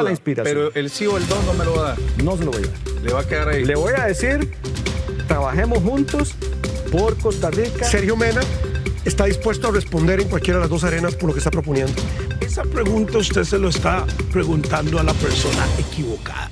la inspiración. Pero el sí o el no me lo va a dar. No se lo voy a dar. Le va a quedar ahí. Le voy a decir, trabajemos juntos por Costa Rica. Sergio Mena está dispuesto a responder en cualquiera de las dos arenas por lo que está proponiendo. Esa pregunta usted se lo está preguntando a la persona equivocada.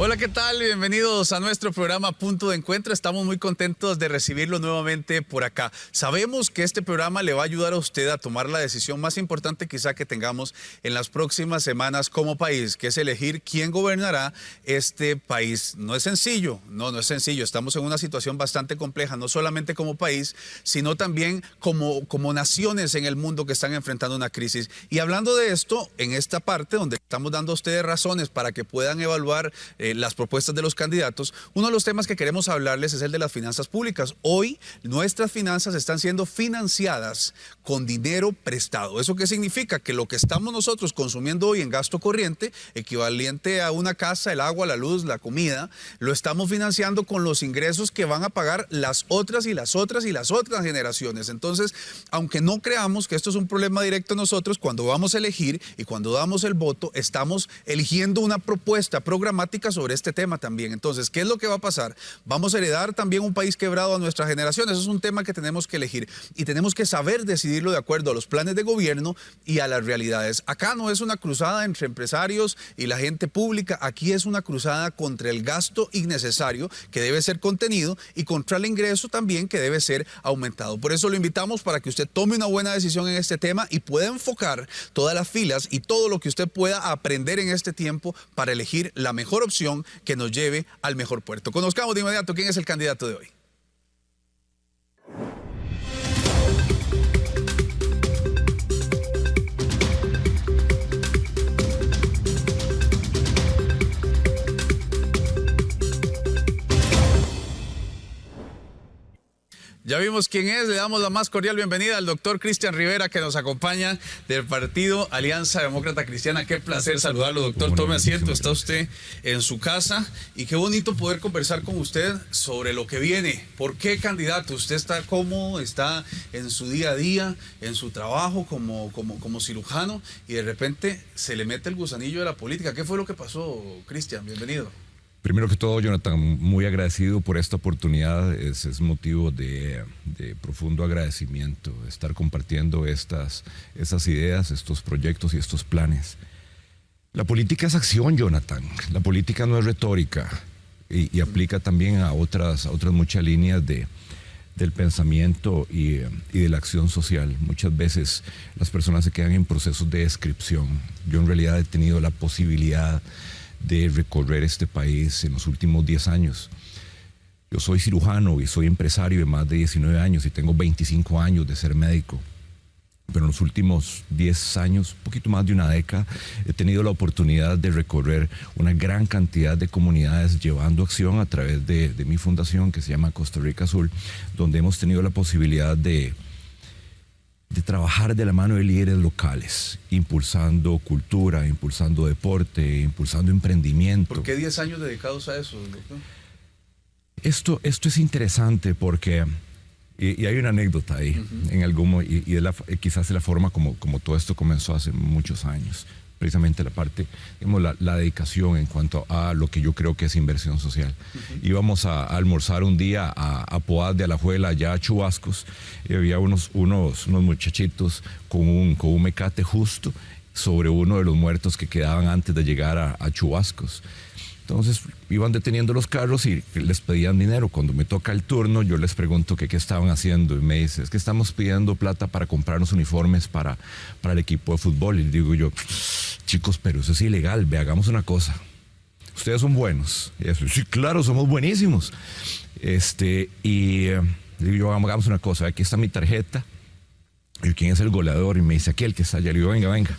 Hola, ¿qué tal? Bienvenidos a nuestro programa Punto de Encuentro. Estamos muy contentos de recibirlo nuevamente por acá. Sabemos que este programa le va a ayudar a usted a tomar la decisión más importante quizá que tengamos en las próximas semanas como país, que es elegir quién gobernará este país. No es sencillo, no es sencillo. Estamos en una situación bastante compleja, no solamente como país, sino también como naciones en el mundo que están enfrentando una crisis. Y hablando de esto, en esta parte donde estamos dando a ustedes razones para que puedan evaluar las propuestas de los candidatos, uno de los temas que queremos hablarles es el de las finanzas públicas. Hoy nuestras finanzas están siendo financiadas con dinero prestado. ¿Eso qué significa? Que lo que estamos nosotros consumiendo hoy en gasto corriente, equivalente a una casa, el agua, la luz, la comida, lo estamos financiando con los ingresos que van a pagar las otras y las otras y las otras generaciones. Entonces, aunque no creamos que esto es un problema directo a nosotros, cuando vamos a elegir y cuando damos el voto, estamos eligiendo una propuesta programática sobre este tema también. Entonces, ¿qué es lo que va a pasar? Vamos a heredar también un país quebrado a nuestra generación. Eso es un tema que tenemos que elegir y tenemos que saber decidirlo de acuerdo a los planes de gobierno y a las realidades. Acá no es una cruzada entre empresarios y la gente pública. Aquí es una cruzada contra el gasto innecesario que debe ser contenido y contra el ingreso también que debe ser aumentado. Por eso lo invitamos para que usted tome una buena decisión en este tema y pueda enfocar todas las filas y todo lo que usted pueda aprender en este tiempo para elegir la mejor opción que nos lleve al mejor puerto. Conozcamos de inmediato quién es el candidato de hoy. Ya vimos quién es, le damos la más cordial bienvenida al doctor Cristian Rivera, que nos acompaña del partido Alianza Demócrata Cristiana. Qué placer saludarlo, doctor. Tome asiento, está usted en su casa y qué bonito poder conversar con usted sobre lo que viene. ¿Por qué candidato? ¿Usted está cómodo? ¿Está en su día a día, en su trabajo como cirujano y de repente se le mete el gusanillo de la política? ¿Qué fue lo que pasó, Cristian? Bienvenido. Primero que todo, Jonathan, muy agradecido por esta oportunidad. Es motivo de profundo agradecimiento estar compartiendo esas ideas, estos proyectos y estos planes. La política es acción, Jonathan. La política no es retórica y aplica también a otras muchas líneas del pensamiento y de la acción social. Muchas veces las personas se quedan en procesos de descripción. Yo en realidad he tenido la posibilidad de recorrer este país en los últimos 10 años. Yo soy cirujano y soy empresario de más de 19 años y tengo 25 años de ser médico. Pero en los últimos 10 años, un poquito más de una década, he tenido la oportunidad de recorrer una gran cantidad de comunidades llevando acción a través de mi fundación que se llama Costa Rica Azul, donde hemos tenido la posibilidad de trabajar de la mano de líderes locales, impulsando cultura, impulsando deporte, impulsando emprendimiento. ¿Por qué 10 años dedicados a eso, doctor? Esto es interesante porque, y hay una anécdota ahí, quizás es la forma como todo esto comenzó hace muchos años. Precisamente la parte, digamos, la dedicación en cuanto a lo que yo creo que es inversión social. Íbamos a almorzar un día a Poás de Alajuela, allá a Chubascos, y había unos muchachitos con un mecate justo sobre uno de los muertos que quedaban antes de llegar a Chubascos. Entonces iban deteniendo los carros y les pedían dinero. Cuando me toca el turno, yo les pregunto qué estaban haciendo. Y me dice, es que estamos pidiendo plata para comprarnos uniformes para el equipo de fútbol. Y digo yo, chicos, pero eso es ilegal. Hagamos una cosa. Ustedes son buenos. Y eso, sí, claro, somos buenísimos. Y digo yo, hagamos una cosa. Aquí está mi tarjeta. Y ¿quién es el goleador? Y me dice, aquel que está allá. Le digo, venga.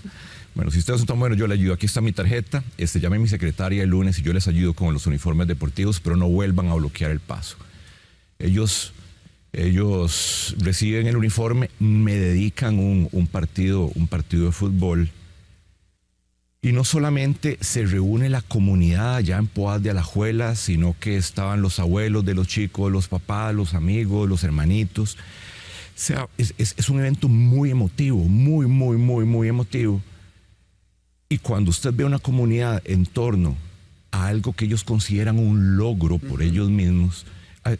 Bueno, si ustedes son tan buenos, yo les ayudo. Aquí está mi tarjeta. Llame a mi secretaria el lunes y yo les ayudo con los uniformes deportivos, pero no vuelvan a bloquear el paso. Ellos reciben el uniforme, me dedican un partido de fútbol. Y no solamente se reúne la comunidad allá en Poás de Alajuela, sino que estaban los abuelos de los chicos, los papás, los amigos, los hermanitos. sea, es un evento muy emotivo, muy emotivo. Y cuando usted ve una comunidad en torno a algo que ellos consideran un logro por ellos mismos,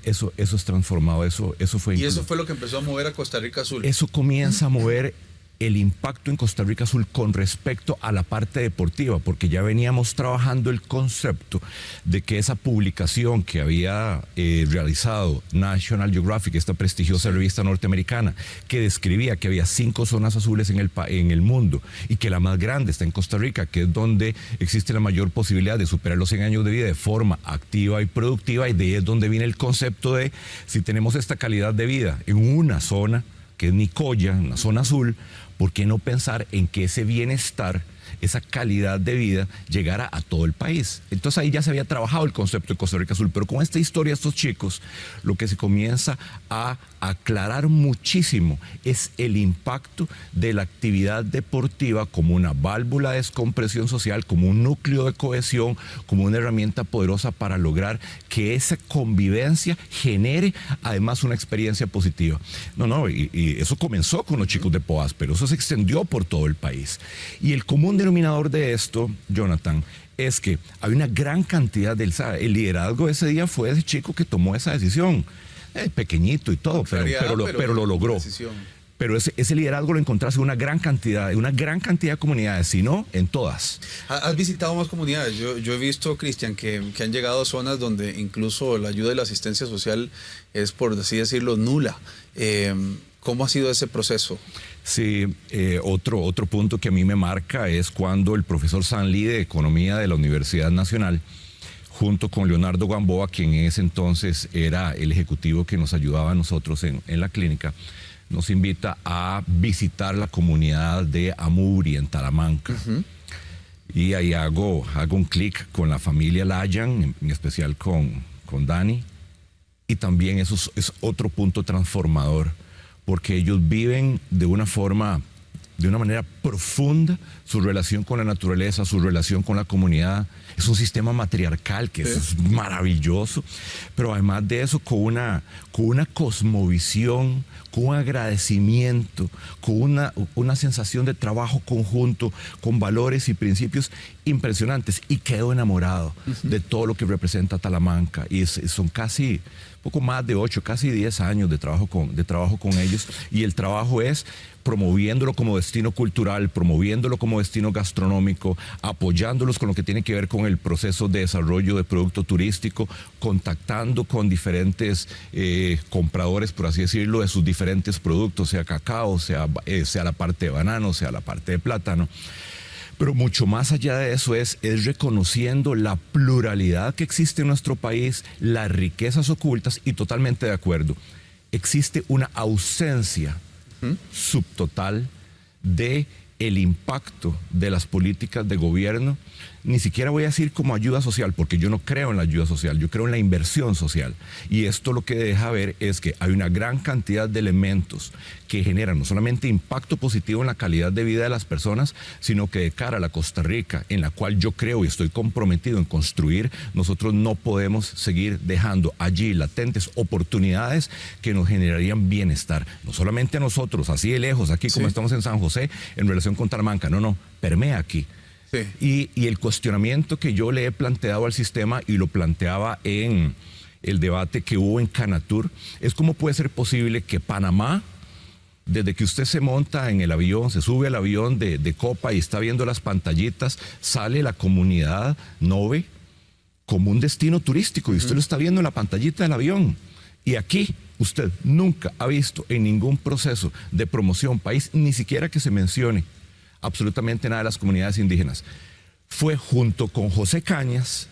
eso es transformado, eso fue... Y eso fue lo que empezó a mover a Costa Rica Azul. Eso comienza a mover el impacto en Costa Rica Azul con respecto a la parte deportiva, porque ya veníamos trabajando el concepto de que esa publicación que había realizado National Geographic, esta prestigiosa revista norteamericana, que describía que había 5 zonas azules en el mundo y que la más grande está en Costa Rica, que es donde existe la mayor posibilidad de superar los 100 años de vida de forma activa y productiva, y de ahí es donde viene el concepto de si tenemos esta calidad de vida en una zona, que es Nicoya, una zona azul, ¿por qué no pensar en que ese bienestar, esa calidad de vida llegara a todo el país? Entonces ahí ya se había trabajado el concepto de Costa Rica Azul, pero con esta historia, estos chicos, lo que se comienza a aclarar muchísimo es el impacto de la actividad deportiva como una válvula de descompresión social, como un núcleo de cohesión, como una herramienta poderosa para lograr que esa convivencia genere además una experiencia positiva. Y eso comenzó con los chicos de Poás, pero eso se extendió por todo el país. Y el común denominador de esto, Jonathan, es que hay una gran cantidad el liderazgo de ese día fue ese chico que tomó esa decisión. Pequeñito y todo, pero lo logró. Pero ese liderazgo lo encontraste en una gran cantidad de comunidades, si no, en todas. ¿Has visitado más comunidades? Yo he visto, Cristian, que han llegado a zonas donde incluso la ayuda y la asistencia social es, por así decirlo, nula. ¿Cómo ha sido ese proceso? Sí, otro punto que a mí me marca es cuando el profesor Sanli de Economía de la Universidad Nacional, junto con Leonardo Gamboa, quien en ese entonces era el ejecutivo que nos ayudaba a nosotros en la clínica, nos invita a visitar la comunidad de Amuri en Talamanca. Y ahí hago un clic con la familia Layan, en especial con Dani. Y también eso es otro punto transformador, porque ellos viven de una manera profunda su relación con la naturaleza, su relación con la comunidad. Es un sistema matriarcal que es maravilloso, pero además de eso con una cosmovisión, con un agradecimiento, con una sensación de trabajo conjunto, con valores y principios impresionantes. Y quedo enamorado de todo lo que representa Talamanca. Y son casi poco más de 8, casi 10 años de trabajo con ellos, y el trabajo es promoviéndolo como destino cultural, promoviéndolo como destino gastronómico, apoyándolos con lo que tiene que ver con el proceso de desarrollo de producto turístico, contactando con diferentes compradores, por así decirlo, de sus diferentes productos, sea cacao, sea la parte de banano, sea la parte de plátano. Pero mucho más allá de eso es reconociendo la pluralidad que existe en nuestro país, las riquezas ocultas, y totalmente de acuerdo. Existe una ausencia subtotal de el impacto de las políticas de gobierno. Ni siquiera voy a decir como ayuda social, porque yo no creo en la ayuda social, yo creo en la inversión social. Y esto lo que deja ver es que hay una gran cantidad de elementos que generan no solamente impacto positivo en la calidad de vida de las personas, sino que de cara a la Costa Rica, en la cual yo creo y estoy comprometido en construir, nosotros no podemos seguir dejando allí latentes oportunidades que nos generarían bienestar. No solamente a nosotros, así de lejos, aquí como estamos en San José, en relación con Talamanca, no, permea aquí. Sí. Y el cuestionamiento que yo le he planteado al sistema, y lo planteaba en el debate que hubo en Canatur, es cómo puede ser posible que Panamá, desde que usted se monta en el avión, se sube al avión de Copa y está viendo las pantallitas, sale la comunidad Nove como un destino turístico, y usted lo está viendo en la pantallita del avión. Y aquí usted nunca ha visto en ningún proceso de promoción país, ni siquiera que se mencione absolutamente nada de las comunidades indígenas. Fue junto con José Cañas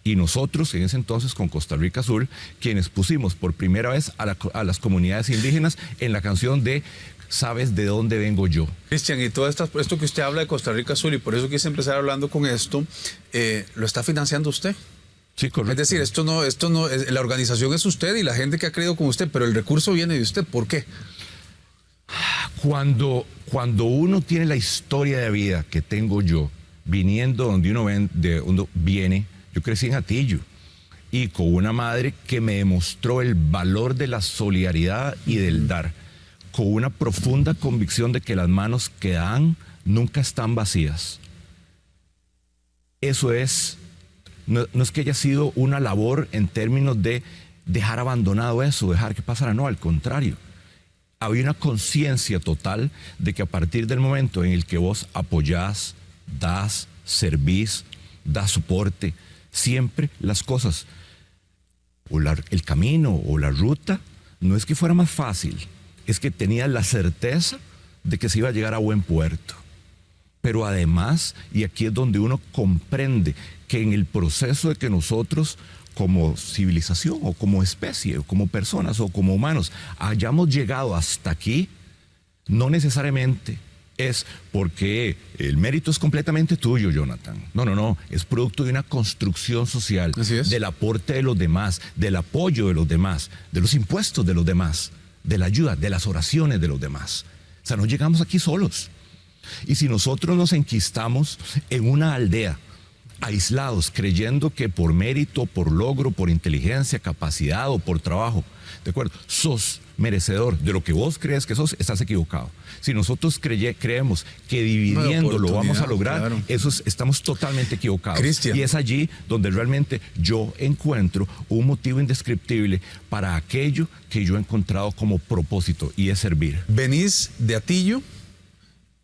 y nosotros, en ese entonces con Costa Rica Azul, quienes pusimos por primera vez a las comunidades indígenas en la canción de ¿Sabes de dónde vengo yo? Cristian, y todo esto que usted habla de Costa Rica Azul, y por eso quise empezar hablando con esto, ¿lo está financiando usted? Sí, correcto. Es decir, esto no, la organización es usted y la gente que ha creído con usted, pero el recurso viene de usted. ¿Por qué? Cuando uno tiene la historia de vida que tengo yo, viniendo donde uno viene, yo crecí en Hatillo, y con una madre que me demostró el valor de la solidaridad y del dar. con una profunda convicción de que las manos que dan nunca están vacías. Eso es, no es que haya sido una labor en términos de dejar abandonado eso, dejar que pasara, no, al contrario. Había una conciencia total de que a partir del momento en el que vos apoyás, das, servís, das soporte, siempre las cosas, o el camino o la ruta, no es que fuera más fácil, es que tenías la certeza de que se iba a llegar a buen puerto. Pero además, y aquí es donde uno comprende que en el proceso de que nosotros como civilización o como especie o como personas o como humanos hayamos llegado hasta aquí, no necesariamente es porque el mérito es completamente tuyo, Jonathan. No, es producto de una construcción social, del aporte de los demás, del apoyo de los demás, de los impuestos de los demás, de la ayuda, de las oraciones de los demás. O sea, no llegamos aquí solos. Y si nosotros nos enquistamos en una aldea, aislados, creyendo que por mérito, por logro, por inteligencia, capacidad o por trabajo, ¿de acuerdo?, sos merecedor de lo que vos crees que sos, estás equivocado. Si nosotros creemos que dividiendo lo vamos a lograr, claro, estamos totalmente equivocados. Cristian. Y es allí donde realmente yo encuentro un motivo indescriptible para aquello que yo he encontrado como propósito, y es servir. Venís de Atillo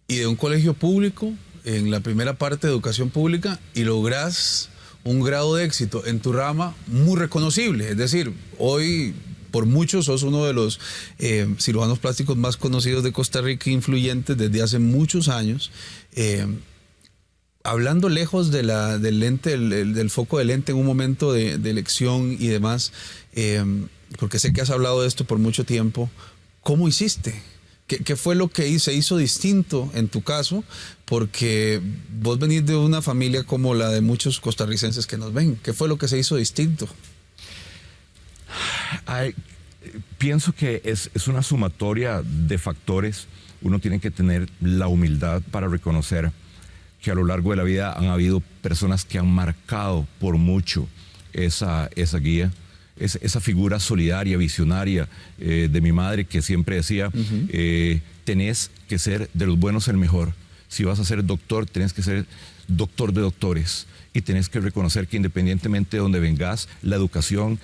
y de un colegio público en la primera parte de educación pública y lográs un grado de éxito en tu rama muy reconocible. Es decir, hoy por muchos sos uno de los cirujanos plásticos más conocidos de Costa Rica, influyentes desde hace muchos años. Hablando lejos de del lente, del foco del lente en un momento de elección y demás, porque sé que has hablado de esto por mucho tiempo, ¿cómo hiciste? ¿Qué fue lo que se hizo distinto en tu caso? Porque vos venís de una familia como la de muchos costarricenses que nos ven. ¿Qué fue lo que se hizo distinto? Pienso que es una sumatoria de factores. Uno tiene que tener la humildad para reconocer que a lo largo de la vida han habido personas que han marcado por mucho esa guía. Esa figura solidaria, visionaria de mi madre, que siempre decía, tenés que ser de los buenos el mejor. Si vas a ser doctor, tenés que ser doctor de doctores. Y tenés que reconocer que independientemente de donde vengas, la educación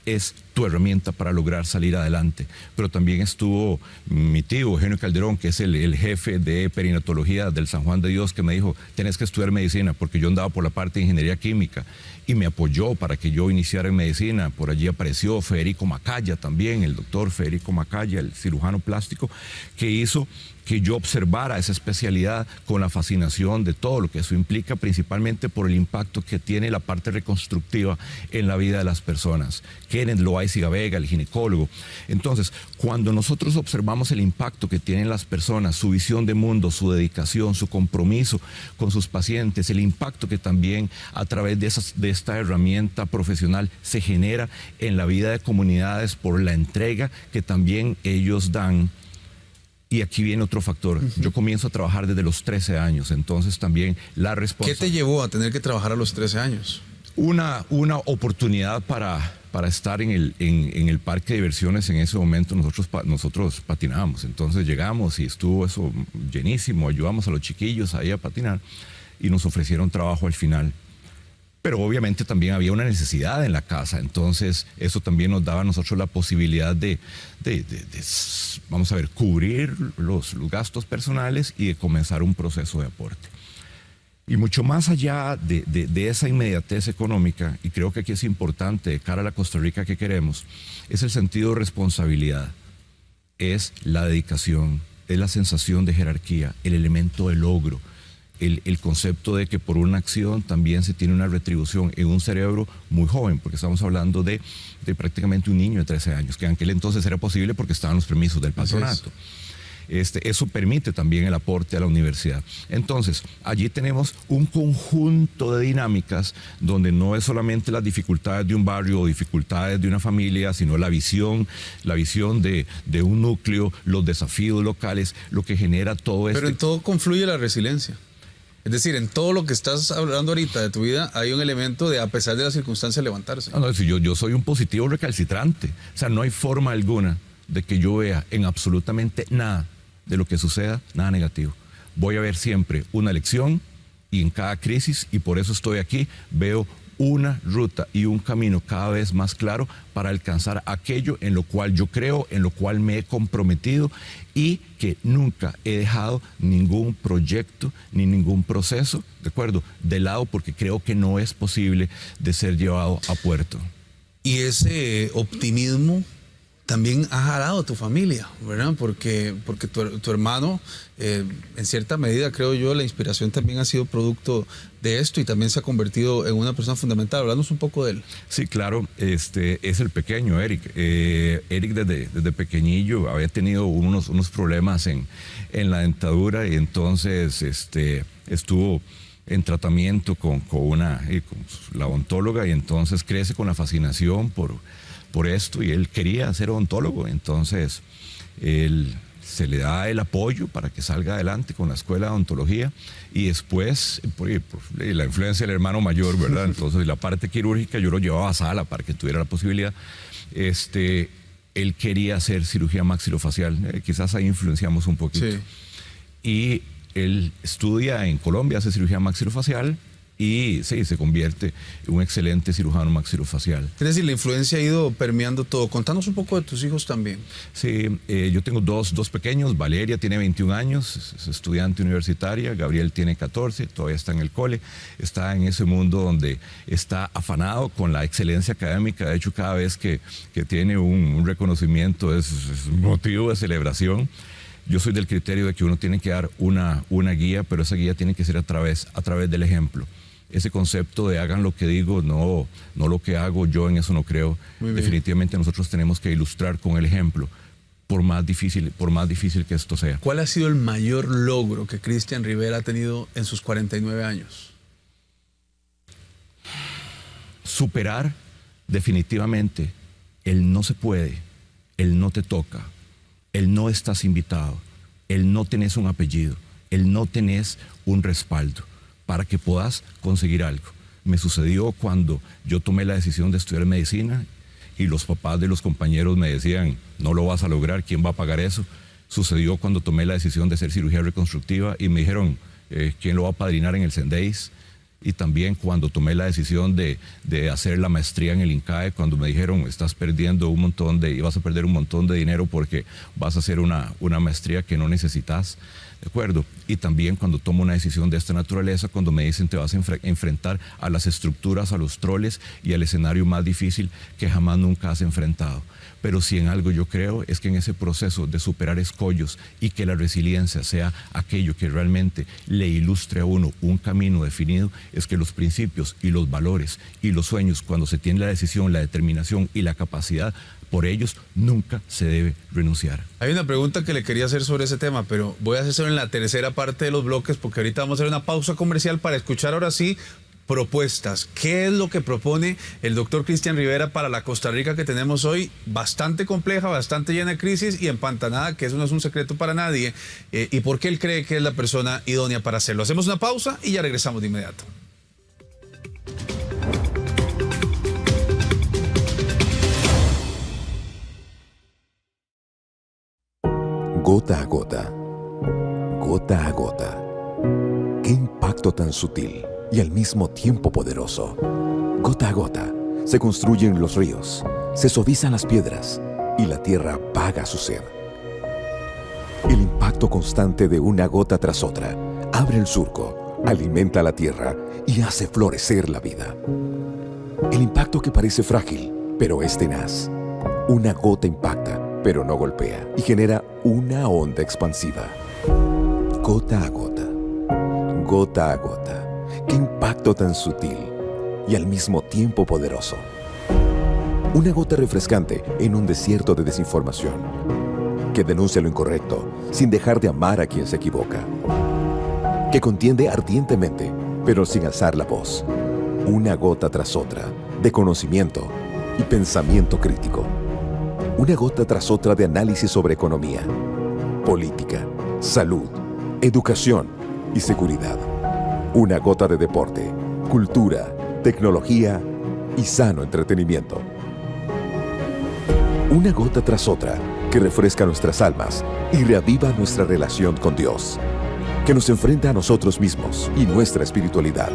es tu herramienta para lograr salir adelante. Pero también estuvo mi tío Eugenio Calderón, que es el jefe de perinatología del San Juan de Dios, que me dijo, tenés que estudiar medicina, porque yo andaba por la parte de ingeniería química, y me apoyó para que yo iniciara en medicina. Por allí apareció Federico Macaya también, el doctor Federico Macaya, el cirujano plástico, que hizo que yo observara esa especialidad con la fascinación de todo lo que eso implica, principalmente por el impacto que tiene la parte reconstructiva en la vida de las personas. Kenneth Loaiziga Vega, el ginecólogo. Entonces, cuando nosotros observamos el impacto que tienen las personas, su visión de mundo, su dedicación, su compromiso con sus pacientes, el impacto que también a través de esta herramienta profesional se genera en la vida de comunidades por la entrega que también ellos dan. Y aquí viene otro factor. Yo comienzo a trabajar desde los 13 años, entonces también la responsabilidad. ¿Qué te llevó a tener que trabajar a los 13 años? Una oportunidad para estar en el parque de diversiones. En ese momento nosotros patinábamos, entonces llegamos y estuvo eso llenísimo, ayudamos a los chiquillos ahí a patinar y nos ofrecieron trabajo al final. Pero obviamente también había una necesidad en la casa, entonces eso también nos daba a nosotros la posibilidad de vamos a ver, cubrir los gastos personales y de comenzar un proceso de aporte. Y mucho más allá de esa inmediatez económica, y creo que aquí es importante de cara a la Costa Rica que queremos, es el sentido de responsabilidad, es la dedicación, es la sensación de jerarquía, el elemento de logro, el concepto de que por una acción también se tiene una retribución en un cerebro muy joven, porque estamos hablando de prácticamente un niño de 13 años, que en aquel entonces era posible porque estaban los permisos del patronato. Eso permite también el aporte a la universidad. Entonces, allí tenemos un conjunto de dinámicas donde no es solamente las dificultades de un barrio o dificultades de una familia, sino la visión de un núcleo, los desafíos locales, lo que genera todo esto. Pero en todo confluye la resiliencia. Es decir, en todo lo que estás hablando ahorita de tu vida hay un elemento de, a pesar de las circunstancias, levantarse. No, yo soy un positivo recalcitrante. O sea, no hay forma alguna de que yo vea en absolutamente nada de lo que suceda, nada negativo. Voy a ver siempre una lección y en cada crisis, y por eso estoy aquí, veo una ruta y un camino cada vez más claro para alcanzar aquello en lo cual yo creo, en lo cual me he comprometido y que nunca he dejado ningún proyecto ni ningún proceso, ¿de acuerdo?, de lado, porque creo que no es posible de ser llevado a puerto. Y ese optimismo también ha jalado a tu familia, ¿verdad? Porque tu hermano, en cierta medida, creo yo, la inspiración también ha sido producto de esto y también se ha convertido en una persona fundamental. Háblanos un poco de él. Sí, claro, es el pequeño Eric. Eric desde pequeñillo había tenido unos problemas en la dentadura y entonces estuvo en tratamiento con la odontóloga y entonces crece con la fascinación por esto y él quería ser odontólogo, entonces él se le da el apoyo para que salga adelante con la escuela de odontología y después por la influencia del hermano mayor, ¿verdad? Entonces la parte quirúrgica yo lo llevaba a sala para que tuviera la posibilidad. Él quería hacer cirugía maxilofacial, quizás ahí influenciamos un poquito. Sí. Y él estudia en Colombia, hace cirugía maxilofacial y sí, se convierte en un excelente cirujano maxilofacial. Es decir, la influencia ha ido permeando todo. Contanos un poco de tus hijos también. Sí, yo tengo dos pequeños. Valeria tiene 21 años, es estudiante universitaria. Gabriel tiene 14, todavía está en el cole. Está en ese mundo donde está afanado con la excelencia académica. De hecho, cada vez que tiene un reconocimiento es motivo de celebración. Yo soy del criterio de que uno tiene que dar una guía, pero esa guía tiene que ser a través del ejemplo. Ese concepto de hagan lo que digo, no lo que hago, yo en eso no creo. Definitivamente nosotros tenemos que ilustrar con el ejemplo, por más difícil que esto sea. ¿Cuál ha sido el mayor logro que Cristian Rivera ha tenido en sus 49 años? Superar definitivamente el no se puede, el no te toca, el no estás invitado, el no tenés un apellido, el no tenés un respaldo para que puedas conseguir algo. Me sucedió cuando yo tomé la decisión de estudiar medicina y los papás de los compañeros me decían, no lo vas a lograr, ¿quién va a pagar eso? Sucedió cuando tomé la decisión de hacer cirugía reconstructiva y me dijeron, ¿quién lo va a padrinar en el Sendeis? Y también cuando tomé la decisión de hacer la maestría en el INCAE, cuando me dijeron, vas a perder un montón de dinero porque vas a hacer una maestría que no necesitas, ¿de acuerdo? Y también cuando tomo una decisión de esta naturaleza, cuando me dicen te vas a enfrentar a las estructuras, a los troles y al escenario más difícil que jamás nunca has enfrentado. Pero si en algo yo creo es que en ese proceso de superar escollos y que la resiliencia sea aquello que realmente le ilustre a uno un camino definido, es que los principios y los valores y los sueños, cuando se tiene la decisión, la determinación y la capacidad, por ellos nunca se debe renunciar. Hay una pregunta que le quería hacer sobre ese tema, pero voy a hacerlo en la tercera parte de los bloques porque ahorita vamos a hacer una pausa comercial para escuchar ahora sí propuestas. ¿Qué es lo que propone el doctor Cristian Rivera para la Costa Rica que tenemos hoy? Bastante compleja, bastante llena de crisis y empantanada, que eso no es un secreto para nadie. ¿Y por qué él cree que es la persona idónea para hacerlo? Hacemos una pausa y ya regresamos de inmediato. Gota a gota, gota a gota. Qué impacto tan sutil y al mismo tiempo poderoso. Gota a gota se construyen los ríos, se suavizan las piedras y la tierra paga su sed. El impacto constante de una gota tras otra abre el surco, alimenta la tierra y hace florecer la vida. El impacto que parece frágil, pero es tenaz. Una gota impacta, pero no golpea, y genera una onda expansiva. Gota a gota, gota a gota. Qué impacto tan sutil y al mismo tiempo poderoso. Una gota refrescante en un desierto de desinformación, que denuncia lo incorrecto sin dejar de amar a quien se equivoca. Que contiende ardientemente, pero sin alzar la voz. Una gota tras otra de conocimiento y pensamiento crítico. Una gota tras otra de análisis sobre economía, política, salud, educación y seguridad. Una gota de deporte, cultura, tecnología y sano entretenimiento. Una gota tras otra que refresca nuestras almas y reaviva nuestra relación con Dios, que nos enfrenta a nosotros mismos y nuestra espiritualidad.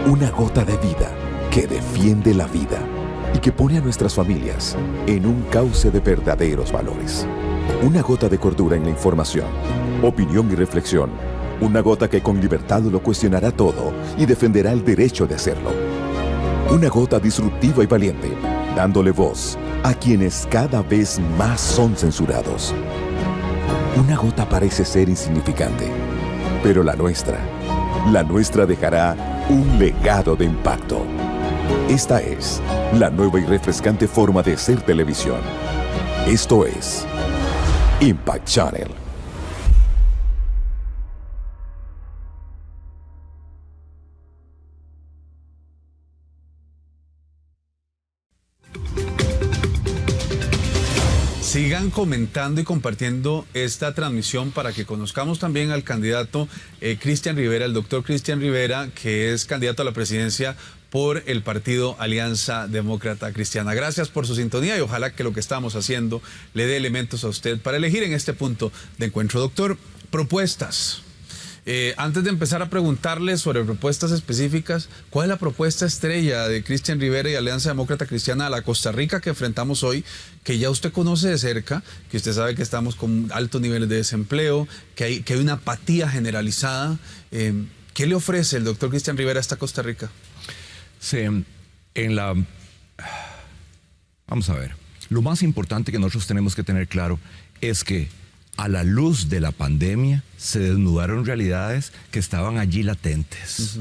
Una gota de vida que defiende la vida y que pone a nuestras familias en un cauce de verdaderos valores. Una gota de cordura en la información, opinión y reflexión. Una gota que con libertad lo cuestionará todo y defenderá el derecho de hacerlo. Una gota disruptiva y valiente, dándole voz a quienes cada vez más son censurados. Una gota parece ser insignificante, pero la nuestra dejará un legado de impacto. Esta es la nueva y refrescante forma de hacer televisión. Esto es Impact Channel. Sigan comentando y compartiendo esta transmisión para que conozcamos también al candidato Cristian Rivera, el doctor Cristian Rivera, que es candidato a la presidencia por el partido Alianza Demócrata Cristiana. Gracias por su sintonía y ojalá que lo que estamos haciendo le dé elementos a usted para elegir en este punto de encuentro. Doctor, propuestas. Antes de empezar a preguntarle sobre propuestas específicas, ¿cuál es la propuesta estrella de Cristian Rivera y Alianza Demócrata Cristiana a la Costa Rica que enfrentamos hoy, que ya usted conoce de cerca, que usted sabe que estamos con altos niveles de desempleo, que hay una apatía generalizada? ¿Qué le ofrece el doctor Cristian Rivera a esta Costa Rica? Sí, vamos a ver, lo más importante que nosotros tenemos que tener claro es que a la luz de la pandemia se desnudaron realidades que estaban allí latentes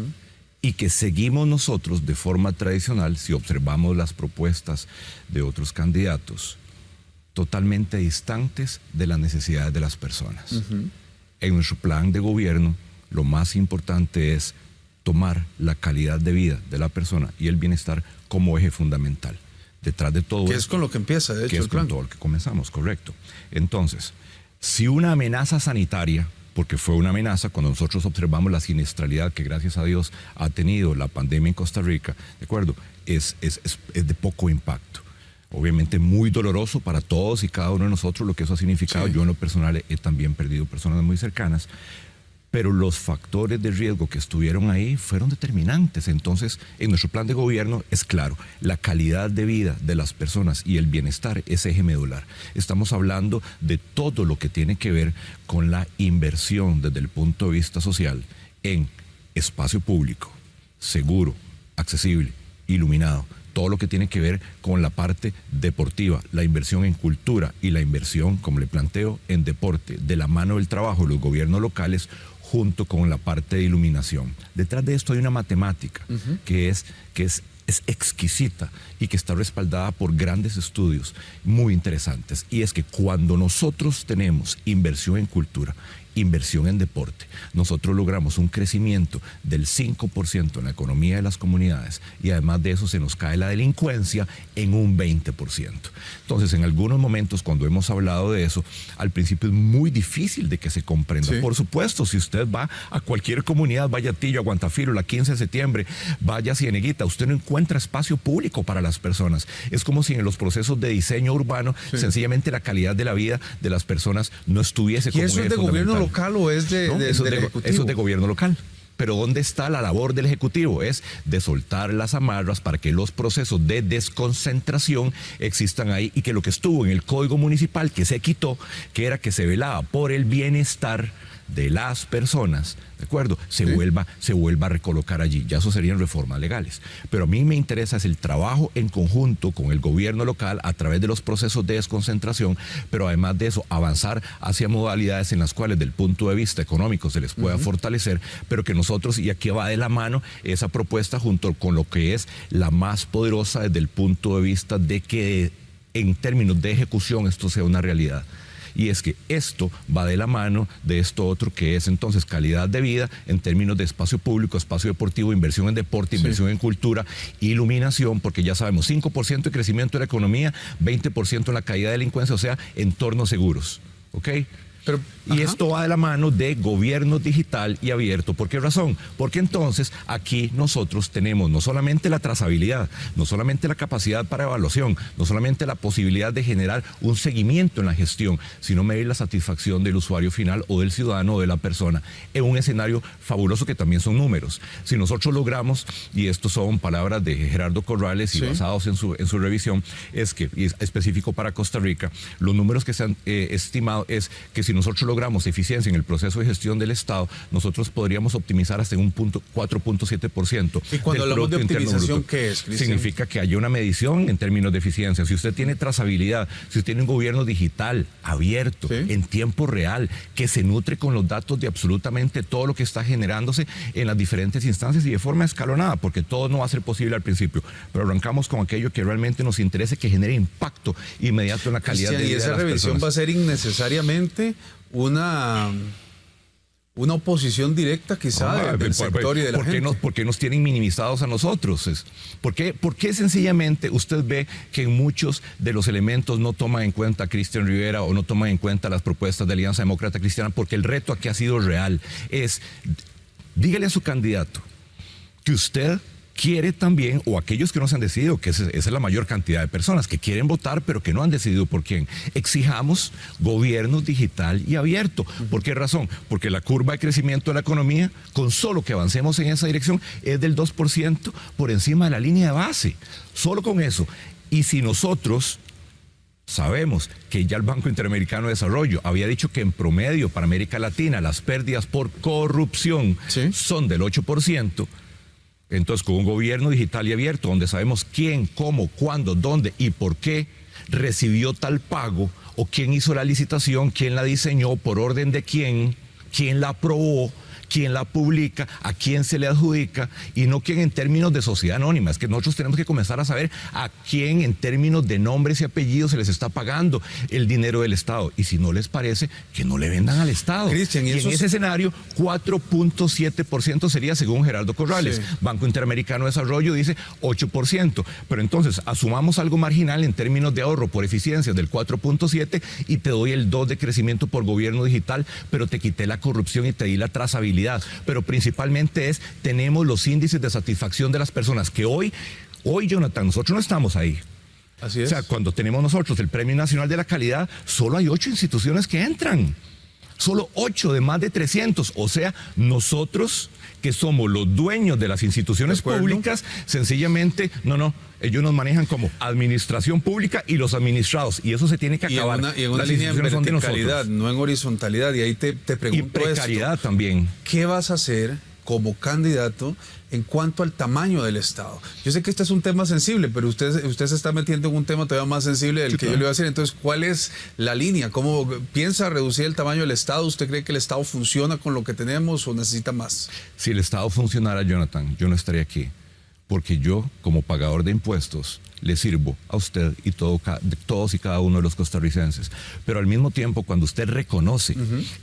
y que seguimos nosotros de forma tradicional, si observamos las propuestas de otros candidatos, totalmente distantes de las necesidades de las personas. En nuestro plan de gobierno, lo más importante es tomar la calidad de vida de la persona y el bienestar como eje fundamental. Detrás de todo que es con lo que empieza, de hecho, el plan. Con todo lo que comenzamos, correcto. Entonces, si una amenaza sanitaria, porque fue una amenaza cuando nosotros observamos la siniestralidad que gracias a Dios ha tenido la pandemia en Costa Rica, ¿de acuerdo? Es de poco impacto. Obviamente muy doloroso para todos y cada uno de nosotros lo que eso ha significado. Sí. Yo en lo personal he también perdido personas muy cercanas, pero los factores de riesgo que estuvieron ahí fueron determinantes. Entonces, en nuestro plan de gobierno es claro, la calidad de vida de las personas y el bienestar es eje medular. Estamos hablando de todo lo que tiene que ver con la inversión desde el punto de vista social en espacio público, seguro, accesible, iluminado. Todo lo que tiene que ver con la parte deportiva, la inversión en cultura y la inversión, como le planteo, en deporte, de la mano del trabajo de los gobiernos locales, junto con la parte de iluminación. Detrás de esto hay una matemática que es exquisita y que está respaldada por grandes estudios muy interesantes. Y es que cuando nosotros tenemos inversión en cultura, inversión en deporte, nosotros logramos un crecimiento del 5% en la economía de las comunidades y además de eso se nos cae la delincuencia en un 20%. Entonces, en algunos momentos cuando hemos hablado de eso, al principio es muy difícil de que se comprenda. Sí. Por supuesto, si usted va a cualquier comunidad, vaya a Tillo, a Guantafilo, la 15 de septiembre, vaya a Cieneguita, usted no encuentra espacio público para las personas. Es como si en los procesos de diseño urbano, sencillamente la calidad de la vida de las personas no estuviese como ¿Y eso es de gobierno local o es del Ejecutivo? Eso es de gobierno local. Pero ¿dónde está la labor del Ejecutivo? Es de soltar las amarras para que los procesos de desconcentración existan ahí y que lo que estuvo en el Código Municipal, que se quitó, que era que se velaba por el bienestar de las personas, ¿de acuerdo? Se vuelva a recolocar allí. Ya eso serían reformas legales. Pero a mí me interesa es el trabajo en conjunto con el gobierno local a través de los procesos de desconcentración, pero además de eso, avanzar hacia modalidades en las cuales, del punto de vista económico, se les pueda fortalecer, pero que nosotros, y aquí va de la mano esa propuesta junto con lo que es la más poderosa desde el punto de vista de que en términos de ejecución esto sea una realidad. Y es que esto va de la mano de esto otro que es entonces calidad de vida en términos de espacio público, espacio deportivo, inversión en deporte, inversión en cultura, iluminación, porque ya sabemos, 5% de crecimiento de la economía, 20% en la caída de delincuencia, o sea, entornos seguros, ¿ok? Y esto va de la mano de gobierno digital y abierto. ¿Por qué razón? Porque entonces aquí nosotros tenemos no solamente la trazabilidad, no solamente la capacidad para evaluación, no solamente la posibilidad de generar un seguimiento en la gestión, sino medir la satisfacción del usuario final o del ciudadano o de la persona en un escenario fabuloso que también son números. Si nosotros logramos, y esto son palabras de Gerardo Corrales y basados en su revisión, es que, y es específico para Costa Rica, los números que se han estimado es que si nosotros logramos eficiencia en el proceso de gestión del Estado, nosotros podríamos optimizar hasta en un 4.7%. Y cuando hablamos de optimización, ¿qué es, Cristian? Significa que haya una medición en términos de eficiencia. Si usted tiene trazabilidad, si usted tiene un gobierno digital, abierto, en tiempo real, que se nutre con los datos de absolutamente todo lo que está generándose en las diferentes instancias y de forma escalonada, porque todo no va a ser posible al principio, pero arrancamos con aquello que realmente nos interese, que genere impacto inmediato en la calidad de vida de las personas. Y esa revisión va a ser innecesariamente una oposición directa quizá del sector y de la gente. ¿Por qué nos tienen minimizados a nosotros? ¿Por qué sencillamente usted ve que en muchos de los elementos no toman en cuenta a Cristian Rivera o no toman en cuenta las propuestas de Alianza Demócrata Cristiana? Porque el reto aquí ha sido real. Dígale a su candidato que usted quiere también, o aquellos que no se han decidido, que esa es la mayor cantidad de personas que quieren votar pero que no han decidido por quién, exijamos gobierno digital y abierto. ¿Por qué razón? Porque la curva de crecimiento de la economía, con solo que avancemos en esa dirección, es del 2% por encima de la línea de base. Solo con eso. Y si nosotros sabemos que ya el Banco Interamericano de Desarrollo había dicho que en promedio para América Latina las pérdidas por corrupción son del 8%, entonces, con un gobierno digital y abierto, donde sabemos quién, cómo, cuándo, dónde y por qué recibió tal pago, o quién hizo la licitación, quién la diseñó, por orden de quién la aprobó, quién la publica, a quién se le adjudica, y no quién en términos de sociedad anónima. Es que nosotros tenemos que comenzar a saber a quién en términos de nombres y apellidos se les está pagando el dinero del Estado. Y si no les parece, que no le vendan al Estado. Cristian, y en ese escenario, 4.7% sería según Gerardo Corrales. Banco Interamericano de Desarrollo dice 8%. Pero entonces, asumamos algo marginal en términos de ahorro por eficiencia del 4.7% y te doy el 2% de crecimiento por gobierno digital, pero te quité la corrupción y te di la trazabilidad. Pero principalmente tenemos los índices de satisfacción de las personas que hoy, Jonathan, nosotros no estamos ahí. Así es. O sea, cuando tenemos nosotros el Premio Nacional de la Calidad, solo hay 8 instituciones que entran. Solo 8 de más de 300. O sea, nosotros que somos los dueños de las instituciones públicas, sencillamente, ellos nos manejan como administración pública y los administrados, y eso se tiene que acabar. Y en una línea de verticalidad, no en horizontalidad, y ahí te pregunto y precariedad también. ¿Qué vas a hacer como candidato en cuanto al tamaño del Estado? Yo sé que este es un tema sensible, pero usted se está metiendo en un tema todavía más sensible del que yo le voy a decir. Entonces, ¿cuál es la línea? ¿Cómo piensa reducir el tamaño del Estado? ¿Usted cree que el Estado funciona con lo que tenemos o necesita más? Si el Estado funcionara, Jonathan, yo no estaría aquí. Porque yo, como pagador de impuestos, le sirvo a usted y todos y cada uno de los costarricenses. Pero al mismo tiempo, cuando usted reconoce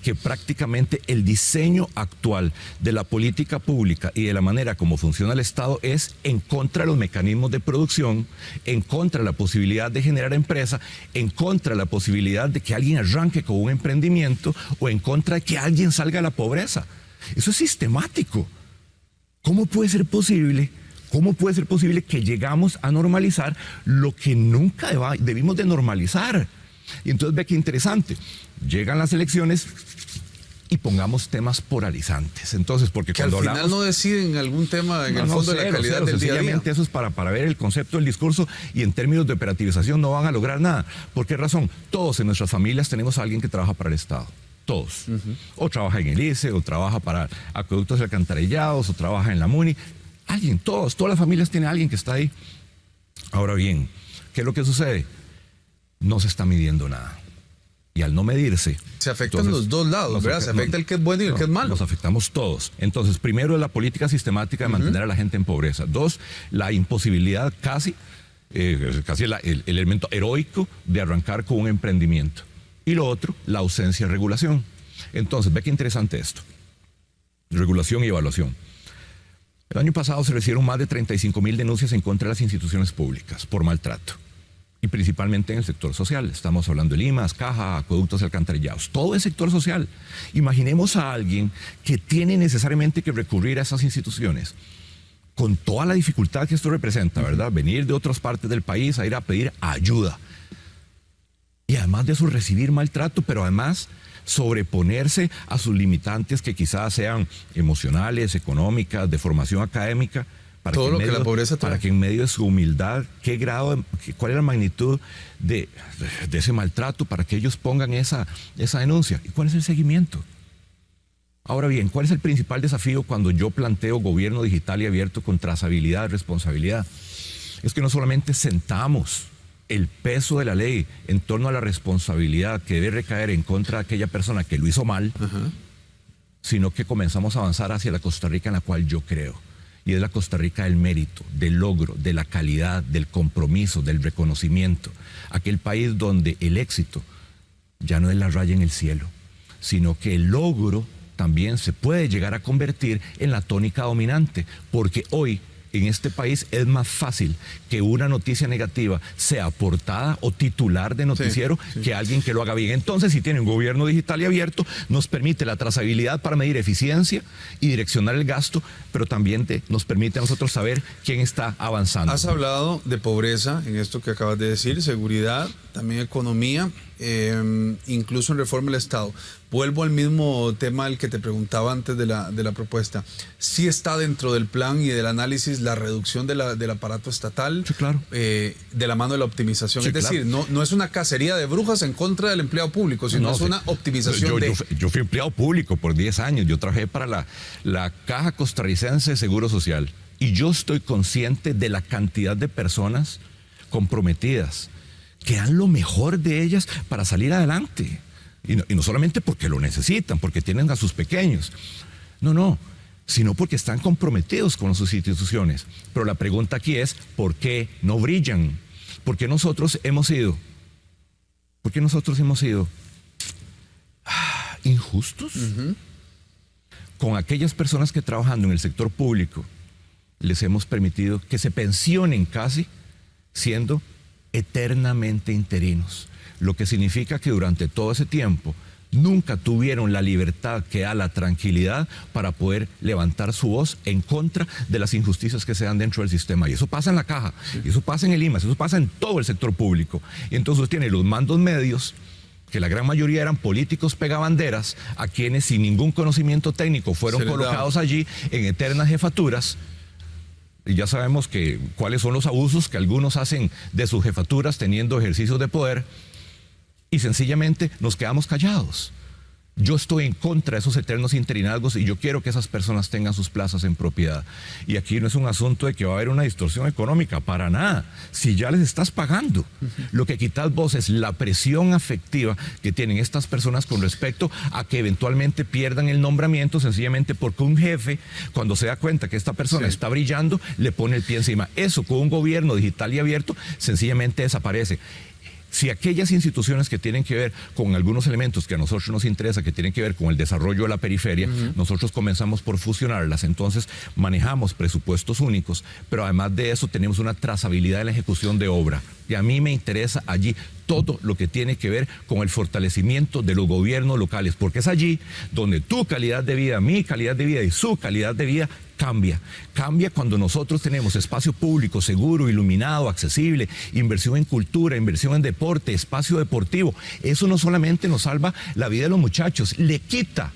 que prácticamente el diseño actual de la política pública y de la manera como funciona el Estado es en contra de los mecanismos de producción, en contra de la posibilidad de generar empresa, en contra de la posibilidad de que alguien arranque con un emprendimiento o en contra de que alguien salga de la pobreza. Eso es sistemático. ¿Cómo puede ser posible? ¿Cómo puede ser posible que llegamos a normalizar lo que nunca debimos de normalizar? Y entonces ve qué interesante. Llegan las elecciones y pongamos temas polarizantes. Entonces, porque que cuando al final no deciden algún tema en el fondo de la calidad del día a día. Eso es para ver el concepto del discurso, y en términos de operativización no van a lograr nada. ¿Por qué razón? Todos en nuestras familias tenemos a alguien que trabaja para el Estado. Todos. O trabaja en el ICE, o trabaja para acueductos y alcantarillados, o trabaja en la MUNI. Alguien, todas las familias tienen a alguien que está ahí. Ahora bien, ¿qué es lo que sucede? No se está midiendo nada. Y al no medirse... Se afectan los dos lados, ¿verdad? Se afecta el que es bueno y el que es malo. Nos afectamos todos. Entonces, primero, la política sistemática de mantener a la gente en pobreza. 2, la imposibilidad casi el elemento heroico de arrancar con un emprendimiento. Y lo otro, la ausencia de regulación. Entonces, ve qué interesante esto. Regulación y evaluación. El año pasado se recibieron más de 35,000 denuncias en contra de las instituciones públicas por maltrato. y principalmente en el sector social. Estamos hablando de limas, caja, acueductos y alcantarillados. Todo el sector social. Imaginemos a alguien que tiene necesariamente que recurrir a esas instituciones con toda la dificultad que esto representa, ¿verdad? Venir de otras partes del país a ir a pedir ayuda. Y además de eso recibir maltrato, pero además sobreponerse a sus limitantes que quizás sean emocionales, económicas, de formación académica. Para todo que lo que medio, la pobreza trae. para que en medio de su humildad, cuál es la magnitud de ese maltrato para que ellos pongan esa denuncia. ¿Y cuál es el seguimiento? Ahora bien, ¿cuál es el principal desafío cuando yo planteo gobierno digital y abierto con trazabilidad, responsabilidad? Es que no solamente sentamos el peso de la ley en torno a la responsabilidad que debe recaer en contra de aquella persona que lo hizo mal, sino que comenzamos a avanzar hacia la Costa Rica en la cual yo creo. Y es la Costa Rica del mérito, del logro, de la calidad, del compromiso, del reconocimiento. Aquel país donde el éxito ya no es la raya en el cielo, sino que el logro también se puede llegar a convertir en la tónica dominante, porque hoy en este país es más fácil que una noticia negativa sea portada o titular de noticiero que alguien que lo haga bien. Entonces, si tiene un gobierno digital y abierto, nos permite la trazabilidad para medir eficiencia y direccionar el gasto, pero también nos permite a nosotros saber quién está avanzando. Has hablado de pobreza en esto que acabas de decir, seguridad, también economía, incluso en reforma del Estado. Vuelvo al mismo tema al que te preguntaba antes de la propuesta. ¿Sí está dentro del plan y del análisis la reducción del aparato estatal? Sí, claro. De la mano de la optimización. Sí, es decir, claro. no es una cacería de brujas en contra del empleado público, sino es una optimización yo fui empleado público por 10 años. Yo trabajé para la Caja Costarricense de Seguro Social. Y yo estoy consciente de la cantidad de personas comprometidas que dan lo mejor de ellas para salir adelante. Y no solamente porque lo necesitan, porque tienen a sus pequeños. No, sino porque están comprometidos con sus instituciones. Pero la pregunta aquí es, ¿por qué no brillan? ¿Por qué nosotros hemos sido injustos con aquellas personas que trabajando en el sector público les hemos permitido que se pensionen casi siendo eternamente interinos? Lo que significa que durante todo ese tiempo nunca tuvieron la libertad que da la tranquilidad para poder levantar su voz en contra de las injusticias que se dan dentro del sistema. Y eso pasa en la Caja, y eso pasa en el IMAS, eso pasa en todo el sector público. Y entonces tiene los mandos medios, que la gran mayoría eran políticos pegabanderas, a quienes sin ningún conocimiento técnico fueron colocados allí en eternas jefaturas. Y ya sabemos cuáles son los abusos que algunos hacen de sus jefaturas teniendo ejercicios de poder. Y sencillamente nos quedamos callados. Yo estoy en contra de esos eternos interinazgos y yo quiero que esas personas tengan sus plazas en propiedad. Y aquí no es un asunto de que va a haber una distorsión económica, para nada. Si ya les estás pagando, lo que quitas vos es la presión afectiva que tienen estas personas con respecto a que eventualmente pierdan el nombramiento, sencillamente porque un jefe, cuando se da cuenta que esta persona está brillando, le pone el pie encima. Eso con un gobierno digital y abierto, sencillamente desaparece. Si aquellas instituciones que tienen que ver con algunos elementos que a nosotros nos interesa, que tienen que ver con el desarrollo de la periferia, nosotros comenzamos por fusionarlas, entonces manejamos presupuestos únicos, pero además de eso tenemos una trazabilidad en la ejecución de obra. Y a mí me interesa allí todo lo que tiene que ver con el fortalecimiento de los gobiernos locales, porque es allí donde tu calidad de vida, mi calidad de vida y su calidad de vida cambia. Cambia cuando nosotros tenemos espacio público, seguro, iluminado, accesible, inversión en cultura, inversión en deporte, espacio deportivo. Eso no solamente nos salva la vida de los muchachos, le quita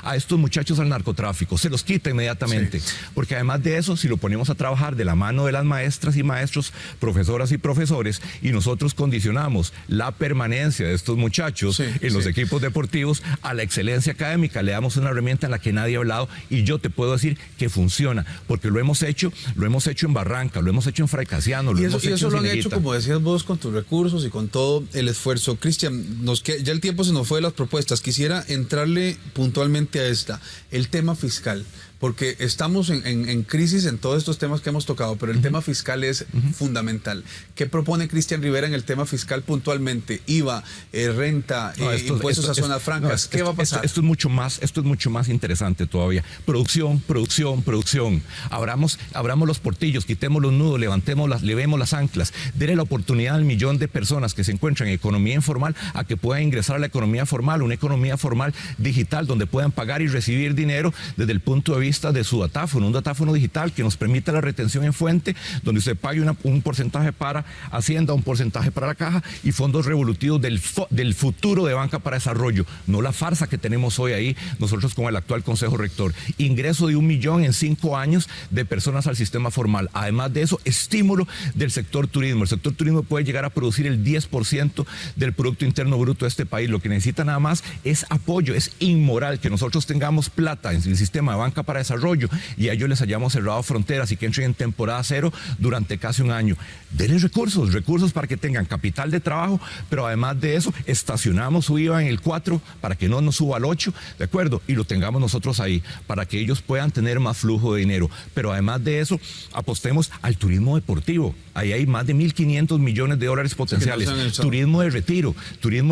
a estos muchachos al narcotráfico, se los quita inmediatamente. Sí. Porque además de eso, si lo ponemos a trabajar de la mano de las maestras y maestros, profesoras y profesores, y nosotros condicionamos la permanencia de estos muchachos en los equipos deportivos a la excelencia académica, le damos una herramienta en la que nadie ha hablado, y yo te puedo decir que funciona, porque lo hemos hecho en Barranca, lo hemos hecho en Fray Casiano, lo hemos hecho en Cieneguita. Y eso lo han hecho, como decías vos, con tus recursos y con todo el esfuerzo. Cristian, ya el tiempo se nos fue de las propuestas. Quisiera entrarle puntualmente a el tema fiscal, porque estamos en crisis en todos estos temas que hemos tocado, pero el tema fiscal es fundamental. ¿Qué propone Cristian Rivera en el tema fiscal puntualmente? IVA, renta, impuestos a zonas francas. ¿Qué va a pasar? Esto es mucho más interesante todavía. Producción. Abramos los portillos, quitemos los nudos, levemos las anclas. Dele la oportunidad al millón de personas que se encuentran en economía informal a que puedan ingresar a la economía formal, una economía formal digital donde puedan pagar y recibir dinero desde el punto de vista de su datáfono, un datáfono digital que nos permita la retención en fuente, donde usted pague un porcentaje para Hacienda, un porcentaje para la caja y fondos revolutivos del futuro de Banca para Desarrollo, no la farsa que tenemos hoy ahí nosotros con el actual Consejo Rector. Ingreso de 1 millón en 5 años de personas al sistema formal. Además de eso, estímulo del sector turismo. El sector turismo puede llegar a producir el 10% del Producto Interno Bruto de este país. Lo que necesita nada más es apoyo. Es inmoral que nosotros tengamos plata en el sistema de Banca para Desarrollo y a ellos les hayamos cerrado fronteras y que entren en temporada cero durante casi un año. Denles recursos para que tengan capital de trabajo, pero además de eso, estacionamos su IVA en el 4 para que no nos suba al 8, ¿de acuerdo? Y lo tengamos nosotros ahí, para que ellos puedan tener más flujo de dinero. Pero además de eso, apostemos al turismo deportivo. Ahí hay más de $1.500 millones potenciales. Turismo de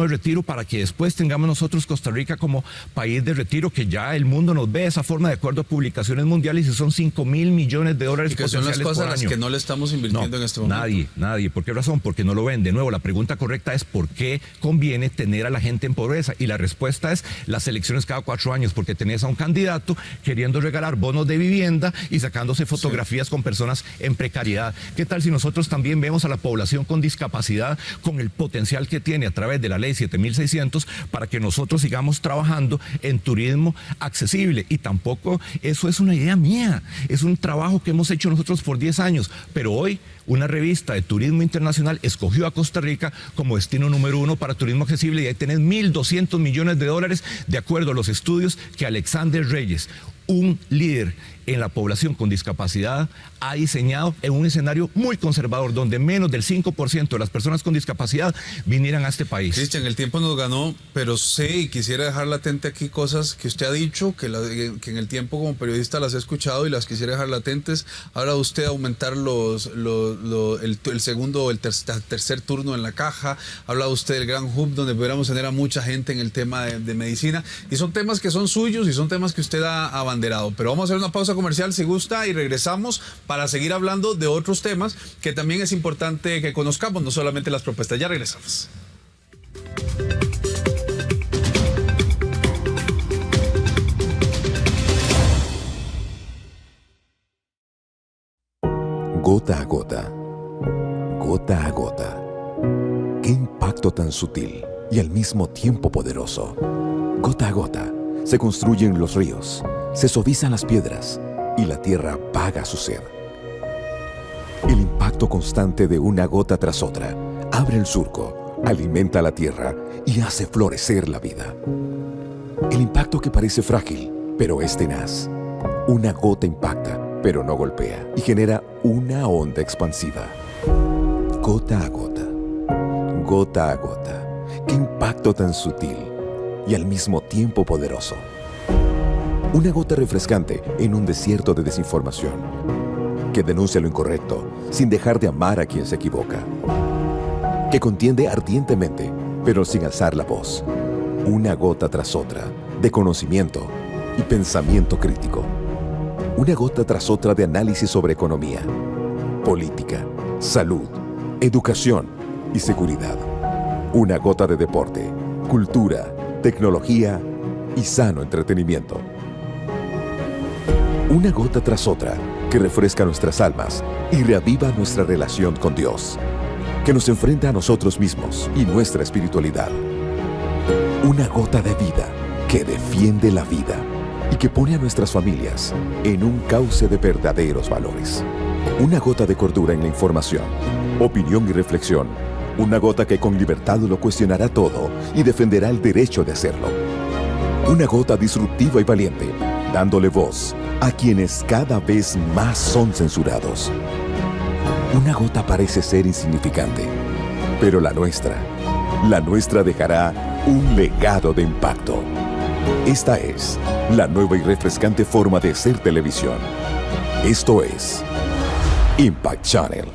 retiro para que después tengamos nosotros Costa Rica como país de retiro, que ya el mundo nos ve de esa forma de acuerdo a publicaciones mundiales y son $5.000 millones potenciales por año. Son las cosas las que no le estamos invirtiendo en este momento. Nadie. ¿Por qué razón? Porque no lo ven. De nuevo, la pregunta correcta es ¿por qué conviene tener a la gente en pobreza? Y la respuesta es las elecciones cada 4 años, porque tenés a un candidato queriendo regalar bonos de vivienda y sacándose fotografías con personas en precariedad. ¿Qué tal si nosotros también vemos a la población con discapacidad, con el potencial que tiene a través de la ley 7600 para que nosotros sigamos trabajando en turismo accesible? Y tampoco eso es una idea mía, es un trabajo que hemos hecho nosotros por 10 años, pero hoy una revista de turismo internacional escogió a Costa Rica como destino número 1 para turismo accesible y ahí tenés $1.200 millones de acuerdo a los estudios que Alexander Reyes, un líder en la población con discapacidad, ha diseñado en un escenario muy conservador, donde menos del 5% de las personas con discapacidad vinieran a este país. Cristian, el tiempo nos ganó, pero sé y quisiera dejar latente aquí cosas que usted ha dicho, que en el tiempo como periodista las he escuchado y las quisiera dejar latentes. Habla usted de aumentar el segundo o el tercer turno en la caja. Habla usted del gran hub donde pudiéramos tener a mucha gente en el tema de medicina. Y son temas que son suyos y son temas que usted ha abanderado. Pero vamos a hacer una pausa comercial si gusta y regresamos para seguir hablando de otros temas que también es importante que conozcamos, no solamente las propuestas. Ya regresamos. Gota a gota, gota a gota. Qué impacto tan sutil y al mismo tiempo poderoso. Gota a gota se construyen los ríos, se suavizan las piedras y la tierra paga su sed. El impacto constante de una gota tras otra abre el surco, alimenta la tierra y hace florecer la vida. El impacto que parece frágil, pero es tenaz. Una gota impacta, pero no golpea, y genera una onda expansiva. Gota a gota, gota a gota. Qué impacto tan sutil y al mismo tiempo poderoso. Una gota refrescante en un desierto de desinformación, que denuncia lo incorrecto sin dejar de amar a quien se equivoca. Que contiende ardientemente, pero sin alzar la voz. Una gota tras otra de conocimiento y pensamiento crítico. Una gota tras otra de análisis sobre economía, política, salud, educación y seguridad. Una gota de deporte, cultura, tecnología y sano entretenimiento. Una gota tras otra que refresca nuestras almas y reaviva nuestra relación con Dios, que nos enfrenta a nosotros mismos y nuestra espiritualidad. Una gota de vida que defiende la vida y que pone a nuestras familias en un cauce de verdaderos valores. Una gota de cordura en la información, opinión y reflexión. Una gota que con libertad lo cuestionará todo y defenderá el derecho de hacerlo. Una gota disruptiva y valiente, dándole voz a quienes cada vez más son censurados. Una gota parece ser insignificante, pero la nuestra dejará un legado de impacto. Esta es la nueva y refrescante forma de hacer televisión. Esto es Impact Channel.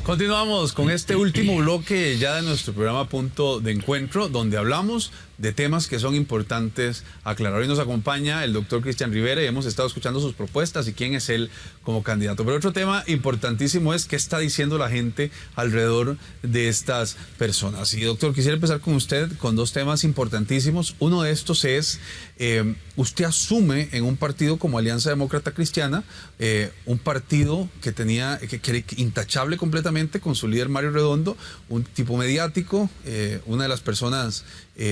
Continuamos con este último bloque ya de nuestro programa Punto de Encuentro, donde hablamos de temas que son importantes aclarar. Hoy nos acompaña el doctor Cristian Rivera y hemos estado escuchando sus propuestas y quién es él como candidato. Pero otro tema importantísimo es qué está diciendo la gente alrededor de estas personas. Y doctor, quisiera empezar con usted con dos temas importantísimos. Uno de estos es, usted asume en un partido como Alianza Demócrata Cristiana, un partido que tenía, que era intachable completamente con su líder Mario Redondo, un tipo mediático, una de las personas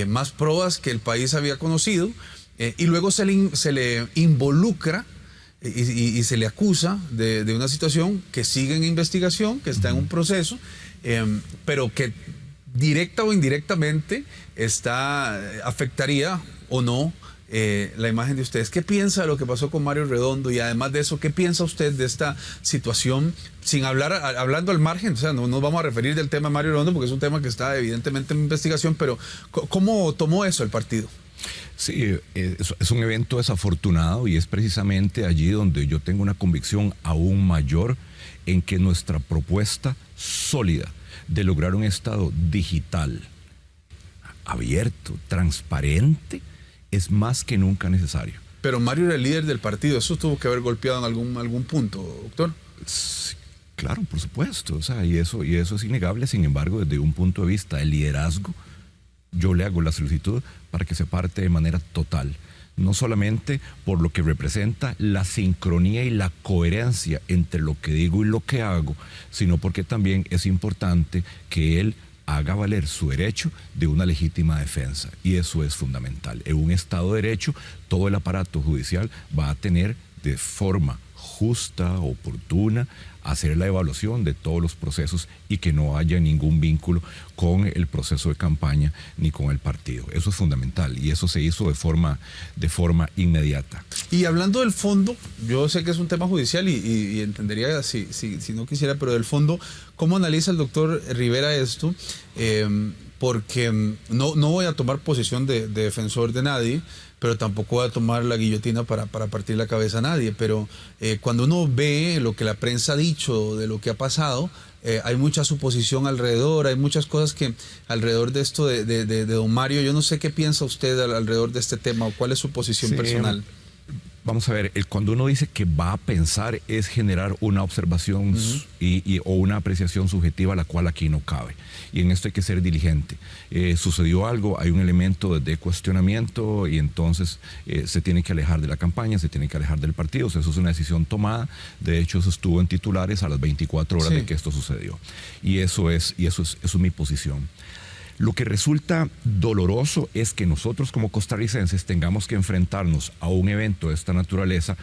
más probas que el país había conocido, y luego se le involucra y se le acusa de una situación que sigue en investigación, que está en un proceso, pero que directa o indirectamente afectaría o no la imagen de ustedes. ¿Qué piensa de lo que pasó con Mario Redondo? Y además de eso, ¿qué piensa usted de esta situación? Sin hablando al margen, o sea, no nos vamos a referir del tema de Mario Redondo porque es un tema que está evidentemente en investigación, pero ¿cómo tomó eso el partido? Sí, es un evento desafortunado y es precisamente allí donde yo tengo una convicción aún mayor en que nuestra propuesta sólida de lograr un Estado digital, abierto, transparente, es más que nunca necesario. Pero Mario era el líder del partido, ¿eso tuvo que haber golpeado en algún punto, doctor? Sí, claro, por supuesto, o sea, y eso es innegable. Sin embargo, desde un punto de vista del liderazgo, yo le hago la solicitud para que se parte de manera total, no solamente por lo que representa la sincronía y la coherencia entre lo que digo y lo que hago, sino porque también es importante que él haga valer su derecho de una legítima defensa, y eso es fundamental. En un Estado de Derecho, todo el aparato judicial va a tener de forma justa, oportuna, hacer la evaluación de todos los procesos y que no haya ningún vínculo con el proceso de campaña ni con el partido. Eso es fundamental y eso se hizo de forma inmediata. Y hablando del fondo, yo sé que es un tema judicial y entendería si no quisiera, pero del fondo, ¿cómo analiza el doctor Rivera esto? Porque no voy a tomar posición de defensor de nadie, pero tampoco voy a tomar la guillotina para partir la cabeza a nadie. Pero cuando uno ve lo que la prensa ha dicho de lo que ha pasado, hay mucha suposición alrededor, hay muchas cosas que alrededor de esto de don Mario. Yo no sé qué piensa usted alrededor de este tema o cuál es su posición personal. Vamos a ver, cuando uno dice que va a pensar es generar una observación o una apreciación subjetiva, la cual aquí no cabe. Y en esto hay que ser diligente. Sucedió algo, hay un elemento de cuestionamiento y entonces se tiene que alejar de la campaña, se tiene que alejar del partido. O sea, eso es una decisión tomada. De hecho, eso estuvo en titulares a las 24 horas de que esto sucedió. Y eso es mi posición. Lo que resulta doloroso es que nosotros como costarricenses tengamos que enfrentarnos a un evento de esta naturaleza.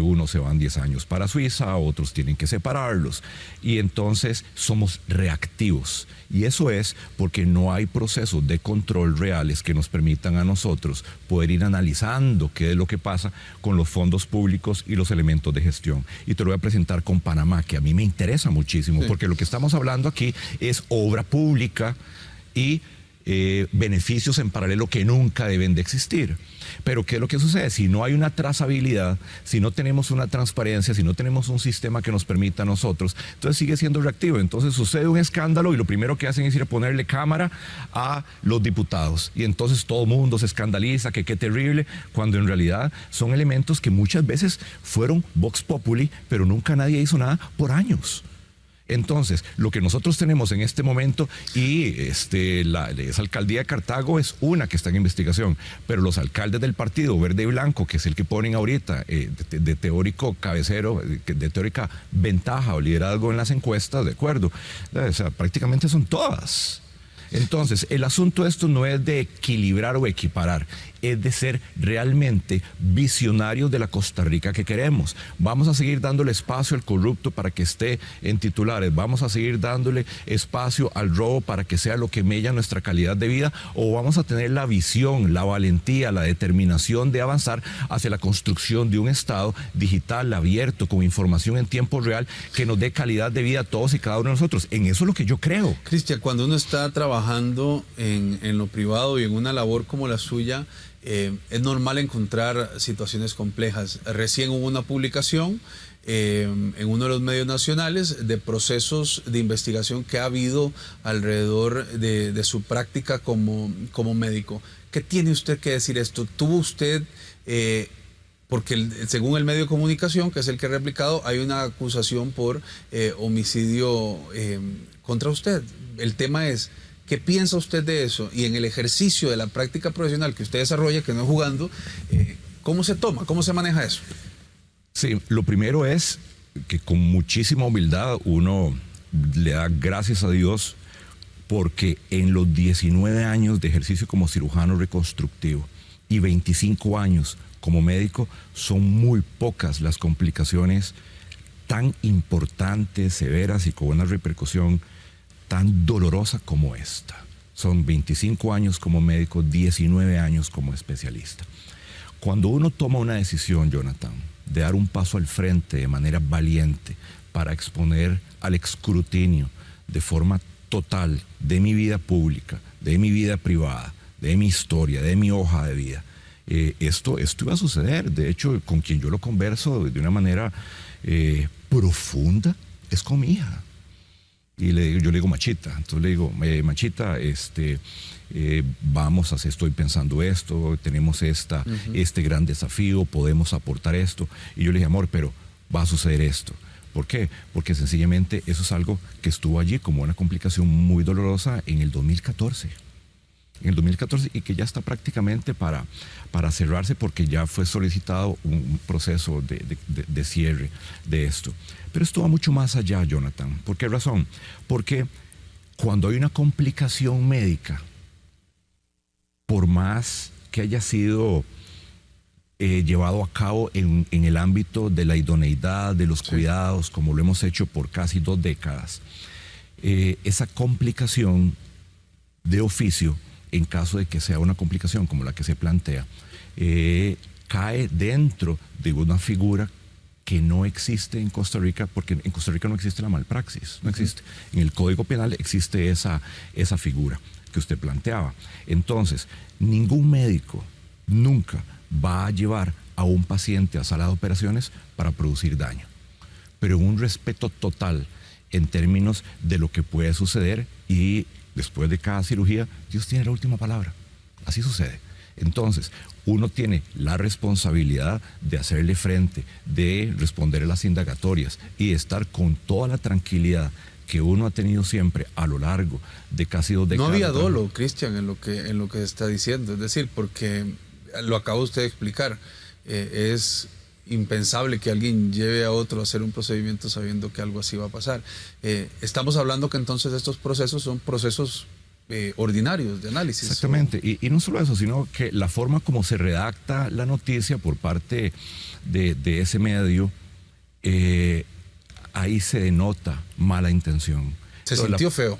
Unos se van 10 años para Suiza, otros tienen que separarlos. Y entonces somos reactivos. Y eso es porque no hay procesos de control reales que nos permitan a nosotros poder ir analizando qué es lo que pasa con los fondos públicos y los elementos de gestión. Y te lo voy a presentar con Panamá, que a mí me interesa muchísimo, porque lo que estamos hablando aquí es obra pública y beneficios en paralelo que nunca deben de existir. Pero ¿qué es lo que sucede? Si no hay una trazabilidad, si no tenemos una transparencia, si no tenemos un sistema que nos permita a nosotros, entonces sigue siendo reactivo. Entonces sucede un escándalo y lo primero que hacen es ir a ponerle cámara a los diputados. Y entonces todo el mundo se escandaliza, que qué terrible, cuando en realidad son elementos que muchas veces fueron vox populi, pero nunca nadie hizo nada por años. Entonces, lo que nosotros tenemos en este momento, y esa alcaldía de Cartago es una que está en investigación, pero los alcaldes del partido Verde y Blanco, que es el que ponen ahorita de teórico cabecero, de teórica ventaja o liderazgo en las encuestas, de acuerdo, o sea, prácticamente son todas. Entonces, el asunto de esto no es de equilibrar o equiparar, es de ser realmente visionarios de la Costa Rica que queremos. Vamos a seguir dándole espacio al corrupto para que esté en titulares, vamos a seguir dándole espacio al robo para que sea lo que mella nuestra calidad de vida, o vamos a tener la visión, la valentía, la determinación de avanzar hacia la construcción de un Estado digital, abierto, con información en tiempo real, que nos dé calidad de vida a todos y cada uno de nosotros. En eso es lo que yo creo. Cristian, cuando uno está trabajando en lo privado y en una labor como la suya, es normal encontrar situaciones complejas. Recién hubo una publicación en uno de los medios nacionales de procesos de investigación que ha habido alrededor de su práctica como médico. ¿Qué tiene usted que decir esto? ¿Tuvo usted, porque según el medio de comunicación, que es el que he replicado, hay una acusación por homicidio contra usted? El tema es, ¿qué piensa usted de eso? Y en el ejercicio de la práctica profesional que usted desarrolla, que no es jugando, ¿cómo se toma? ¿Cómo se maneja eso? Sí, lo primero es que con muchísima humildad uno le da gracias a Dios, porque en los 19 años de ejercicio como cirujano reconstructivo y 25 años como médico, son muy pocas las complicaciones tan importantes, severas y con una repercusión tan dolorosa como esta. Son 25 años como médico, 19 años como especialista. Cuando uno toma una decisión, Jonathan, de dar un paso al frente de manera valiente para exponer al escrutinio de forma total de mi vida pública, de mi vida privada, de mi historia, de mi hoja de vida, esto iba a suceder. De hecho, con quien yo lo converso de una manera profunda es con mi hija. Y yo le digo, Machita, entonces le digo, Machita, vamos a hacer, estoy pensando esto, tenemos este gran desafío, podemos aportar esto. Y yo le dije, amor, pero va a suceder esto. ¿Por qué? Porque sencillamente eso es algo que estuvo allí como una complicación muy dolorosa en el 2014. En el 2014, y que ya está prácticamente para cerrarse, porque ya fue solicitado un proceso de cierre de esto. Pero esto va mucho más allá, Jonathan. ¿Por qué razón? Porque cuando hay una complicación médica, por más que haya sido llevado a cabo en el ámbito de la idoneidad, de los cuidados, como lo hemos hecho por casi 2 décadas, esa complicación de oficio, en caso de que sea una complicación como la que se plantea, cae dentro de una figura que no existe en Costa Rica, porque en Costa Rica no existe la malpraxis, no existe. En el Código Penal existe esa figura que usted planteaba. Entonces, ningún médico nunca va a llevar a un paciente a sala de operaciones para producir daño, pero en un respeto total en términos de lo que puede suceder, y después de cada cirugía, Dios tiene la última palabra. Así sucede. Entonces, uno tiene la responsabilidad de hacerle frente, de responder a las indagatorias y de estar con toda la tranquilidad que uno ha tenido siempre a lo largo de casi 2 décadas. No había dolo, Cristian, en lo que está diciendo. Es decir, porque lo acaba usted de explicar, es impensable que alguien lleve a otro a hacer un procedimiento sabiendo que algo así va a pasar. Estamos hablando que entonces estos procesos son procesos ordinarios de análisis. Exactamente, y no solo eso, sino que la forma como se redacta la noticia por parte de ese medio, ahí se denota mala intención. ¿Se sintió feo?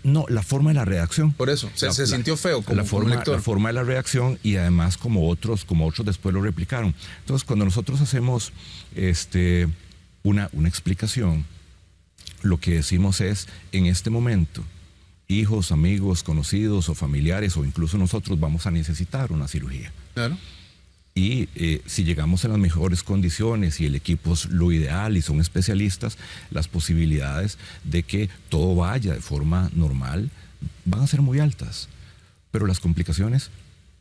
No, la forma de la redacción. Por eso, se sintió feo como lector. La forma de la redacción, y además como otros después lo replicaron. Entonces, cuando nosotros hacemos una explicación, lo que decimos es, en este momento, hijos, amigos, conocidos o familiares, o incluso nosotros vamos a necesitar una cirugía. Claro. Y si llegamos en las mejores condiciones y el equipo es lo ideal y son especialistas, las posibilidades de que todo vaya de forma normal van a ser muy altas. Pero las complicaciones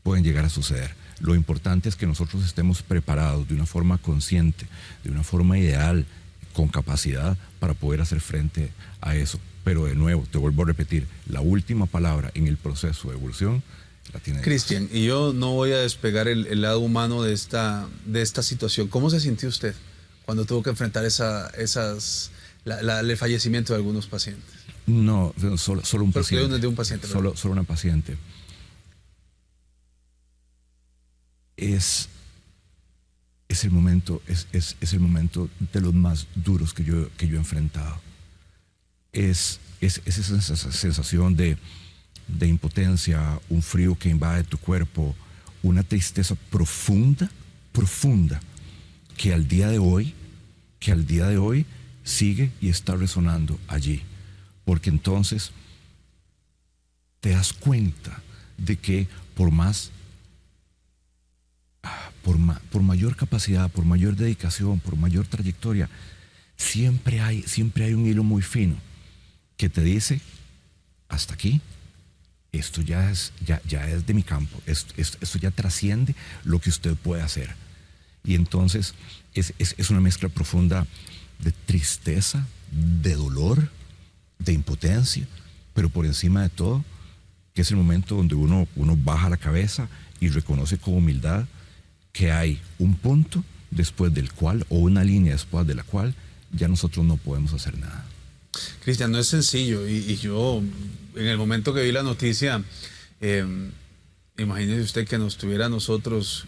pueden llegar a suceder. Lo importante es que nosotros estemos preparados de una forma consciente, de una forma ideal, con capacidad para poder hacer frente a eso. Pero de nuevo, te vuelvo a repetir, la última palabra en el proceso de evolución la tiene Cristian, y yo no voy a despegar el lado humano de esta situación. ¿Cómo se sintió usted cuando tuvo que enfrentar el fallecimiento de algunos pacientes? No, solo un paciente. De un paciente. Solo una paciente. es el momento, es el momento de los más duros que yo he enfrentado. Es esa sensación de impotencia, un frío que invade tu cuerpo, una tristeza profunda, que al día de hoy sigue y está resonando allí. Porque entonces te das cuenta de que por mayor capacidad, por mayor dedicación, por mayor trayectoria, siempre hay un hilo muy fino que te dice, hasta aquí, esto ya es de mi campo, esto ya trasciende lo que usted puede hacer. Y entonces es una mezcla profunda de tristeza, de dolor, de impotencia, pero por encima de todo, que es el momento donde uno baja la cabeza y reconoce con humildad que hay un punto después del cual, o una línea después de la cual, ya nosotros no podemos hacer nada. Cristian, no es sencillo y yo en el momento que vi la noticia, imagínese usted que nos tuviera nosotros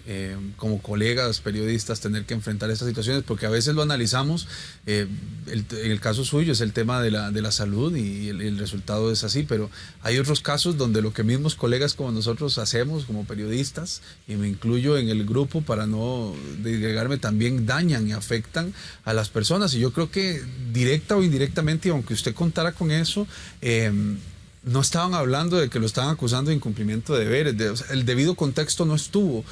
como colegas periodistas tener que enfrentar estas situaciones, porque a veces lo analizamos, en el caso suyo es el tema de la salud y el resultado es así, pero hay otros casos donde lo que mismos colegas como nosotros hacemos como periodistas, y me incluyo en el grupo para no digregarme, también dañan y afectan a las personas, y yo creo que directa o indirectamente, aunque usted contara con eso, no estaban hablando de que lo estaban acusando de incumplimiento de deberes, o sea, el debido contexto no estuvo.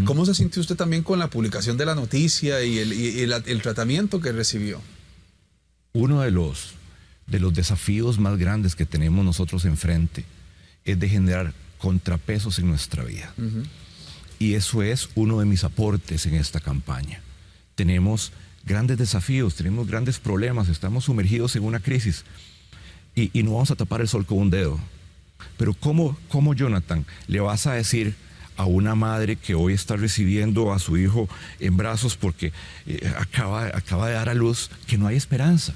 ¿Cómo se sintió usted también con la publicación de la noticia y el tratamiento que recibió? Uno de los desafíos más grandes que tenemos nosotros enfrente es de generar contrapesos en nuestra vida. Y eso es uno de mis aportes en esta campaña. Tenemos grandes desafíos, tenemos grandes problemas, estamos sumergidos en una crisis. Y no vamos a tapar el sol con un dedo. Pero ¿cómo, Jonathan, le vas a decir a una madre que hoy está recibiendo a su hijo en brazos porque acaba de dar a luz que no hay esperanza?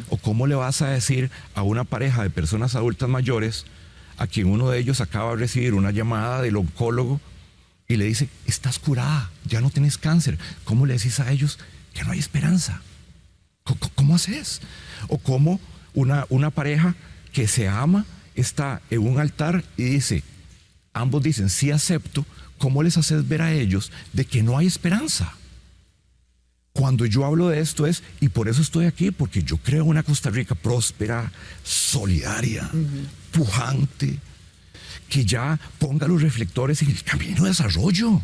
¿O cómo le vas a decir a una pareja de personas adultas mayores a quien uno de ellos acaba de recibir una llamada del oncólogo y le dice, estás curada, ya no tienes cáncer? ¿Cómo le decís a ellos que no hay esperanza? ¿Cómo haces? ¿O cómo una pareja que se ama está en un altar y dice, ambos dicen, sí acepto, ¿cómo les haces ver a ellos de que no hay esperanza? Cuando yo hablo de esto y por eso estoy aquí, porque yo creo una Costa Rica próspera, solidaria, pujante, que ya ponga los reflectores en el camino de desarrollo,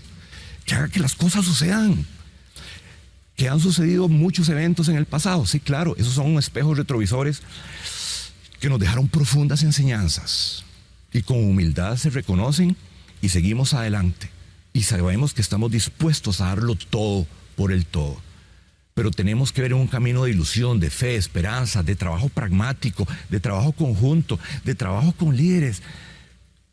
que haga que las cosas sucedan. Que han sucedido muchos eventos en el pasado, sí, claro, esos son espejos retrovisores que nos dejaron profundas enseñanzas y con humildad se reconocen y seguimos adelante y sabemos que estamos dispuestos a darlo todo por el todo, pero tenemos que ver un camino de ilusión, de fe, de esperanza, de trabajo pragmático, de trabajo conjunto, de trabajo con líderes,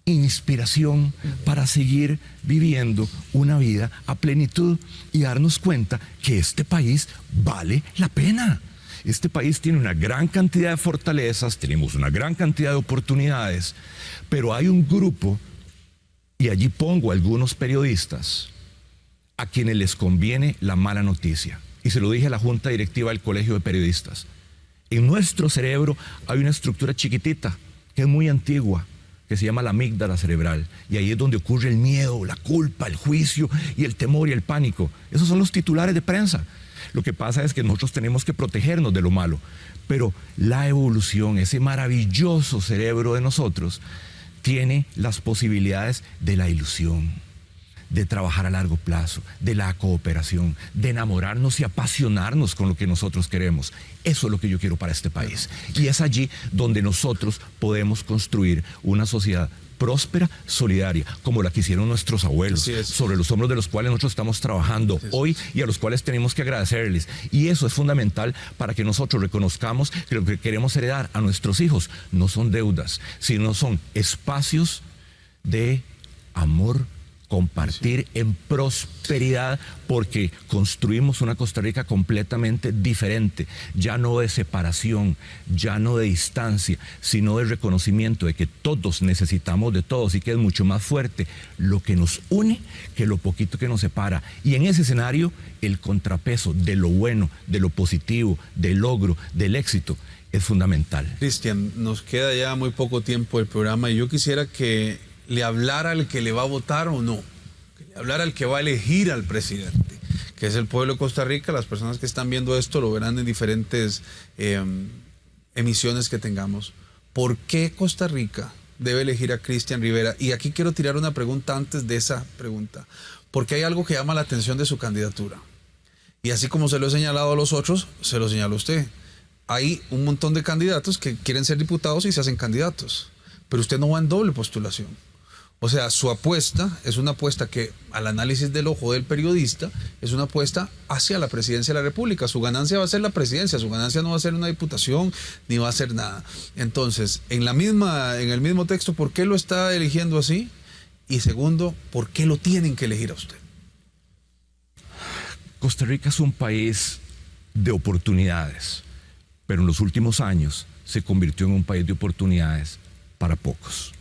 inspiración para seguir viviendo una vida a plenitud y darnos cuenta que este país vale la pena. Este país tiene una gran cantidad de fortalezas, tenemos una gran cantidad de oportunidades, pero hay un grupo, y allí pongo a algunos periodistas, a quienes les conviene la mala noticia. Y se lo dije a la Junta Directiva del Colegio de Periodistas. En nuestro cerebro hay una estructura chiquitita, que es muy antigua, que se llama la amígdala cerebral, y ahí es donde ocurre el miedo, la culpa, el juicio y el temor y el pánico. Esos son los titulares de prensa. Lo que pasa es que nosotros tenemos que protegernos de lo malo, pero la evolución, ese maravilloso cerebro de nosotros, tiene las posibilidades de la ilusión, de trabajar a largo plazo, de la cooperación, de enamorarnos y apasionarnos con lo que nosotros queremos. Eso es lo que yo quiero para este país. Y es allí donde nosotros podemos construir una sociedad próspera, solidaria, como la que hicieron nuestros abuelos, sobre los hombros de los cuales nosotros estamos trabajando hoy y a los cuales tenemos que agradecerles. Y eso es fundamental para que nosotros reconozcamos que lo que queremos heredar a nuestros hijos no son deudas, sino son espacios de amor, compartir en prosperidad, porque construimos una Costa Rica completamente diferente, ya no de separación, ya no de distancia, sino de reconocimiento de que todos necesitamos de todos y que es mucho más fuerte lo que nos une que lo poquito que nos separa. Y en ese escenario, el contrapeso de lo bueno, de lo positivo, del logro, del éxito, es fundamental. Cristian, nos queda ya muy poco tiempo del programa y yo quisiera que le hablara al que le va a votar o no, que le hablara al que va a elegir al presidente, que es el pueblo de Costa Rica. Las personas que están viendo esto lo verán en diferentes emisiones que tengamos. ¿Por qué Costa Rica debe elegir a Cristian Rivera? Y aquí quiero tirar una pregunta antes de esa pregunta, porque hay algo que llama la atención de su candidatura. Y así como se lo he señalado a los otros, se lo señala a usted. Hay un montón de candidatos que quieren ser diputados y se hacen candidatos, pero usted no va en doble postulación. O sea, su apuesta es una apuesta que, al análisis del ojo del periodista, es una apuesta hacia la presidencia de la República. Su ganancia va a ser la presidencia, su ganancia no va a ser una diputación, ni va a ser nada. Entonces, en el mismo texto, ¿por qué lo está eligiendo así? Y segundo, ¿por qué lo tienen que elegir a usted? Costa Rica es un país de oportunidades, pero en los últimos años se convirtió en un país de oportunidades para pocos.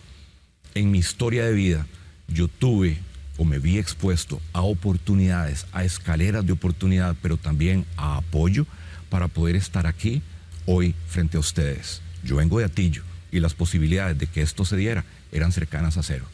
En mi historia de vida, yo tuve o me vi expuesto a oportunidades, a escaleras de oportunidad, pero también a apoyo para poder estar aquí hoy frente a ustedes. Yo vengo de Atillo y las posibilidades de que esto se diera eran cercanas a cero.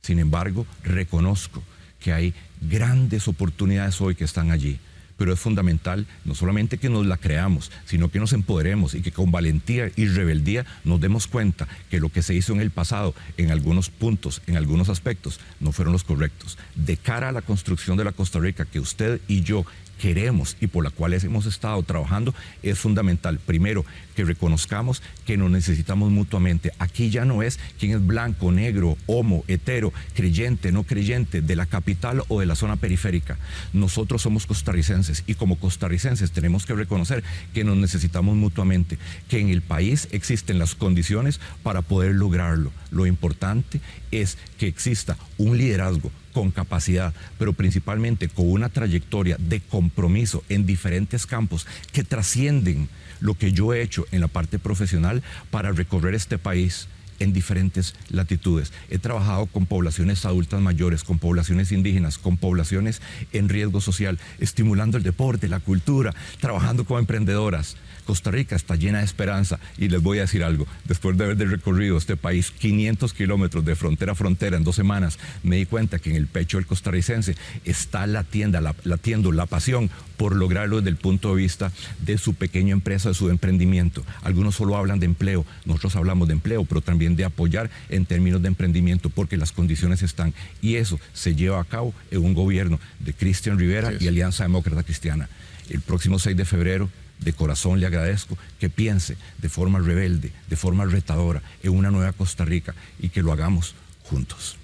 Sin embargo, reconozco que hay grandes oportunidades hoy que están allí. Pero es fundamental no solamente que nos la creamos, sino que nos empoderemos y que con valentía y rebeldía nos demos cuenta que lo que se hizo en el pasado, en algunos puntos, en algunos aspectos, no fueron los correctos. De cara a la construcción de la Costa Rica que usted y yo queremos y por la cual hemos estado trabajando, es fundamental, primero, que reconozcamos que nos necesitamos mutuamente. Aquí ya no es quién es blanco, negro, homo, hetero, creyente, no creyente, de la capital o de la zona periférica. Nosotros somos costarricenses y como costarricenses tenemos que reconocer que nos necesitamos mutuamente, que en el país existen las condiciones para poder lograrlo. Lo importante es que exista un liderazgo con capacidad, pero principalmente con una trayectoria de compromiso en diferentes campos que trascienden lo que yo he hecho en la parte profesional para recorrer este país en diferentes latitudes. He trabajado con poblaciones adultas mayores, con poblaciones indígenas, con poblaciones en riesgo social, estimulando el deporte, la cultura, trabajando con emprendedoras. Costa Rica está llena de esperanza y les voy a decir algo, después de haber recorrido este país 500 kilómetros de frontera a frontera en 2 semanas, me di cuenta que en el pecho del costarricense está latiendo la pasión por lograrlo desde el punto de vista de su pequeña empresa, de su emprendimiento. Algunos solo hablan de empleo, nosotros hablamos de empleo, pero también de apoyar en términos de emprendimiento, porque las condiciones están, y eso se lleva a cabo en un gobierno de Cristian Rivera y Alianza Demócrata Cristiana. El próximo 6 de febrero, de corazón le agradezco que piense de forma rebelde, de forma retadora, en una nueva Costa Rica y que lo hagamos juntos.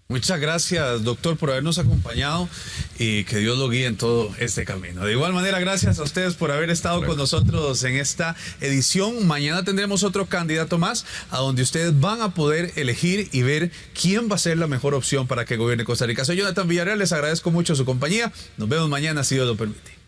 Muchas gracias, doctor, por habernos acompañado y que Dios lo guíe en todo este camino. De igual manera, gracias a ustedes por haber estado con nosotros en esta edición. Mañana tendremos otro candidato más a donde ustedes van a poder elegir y ver quién va a ser la mejor opción para que gobierne Costa Rica. Soy Jonathan Villarreal, les agradezco mucho su compañía. Nos vemos mañana, si Dios lo permite.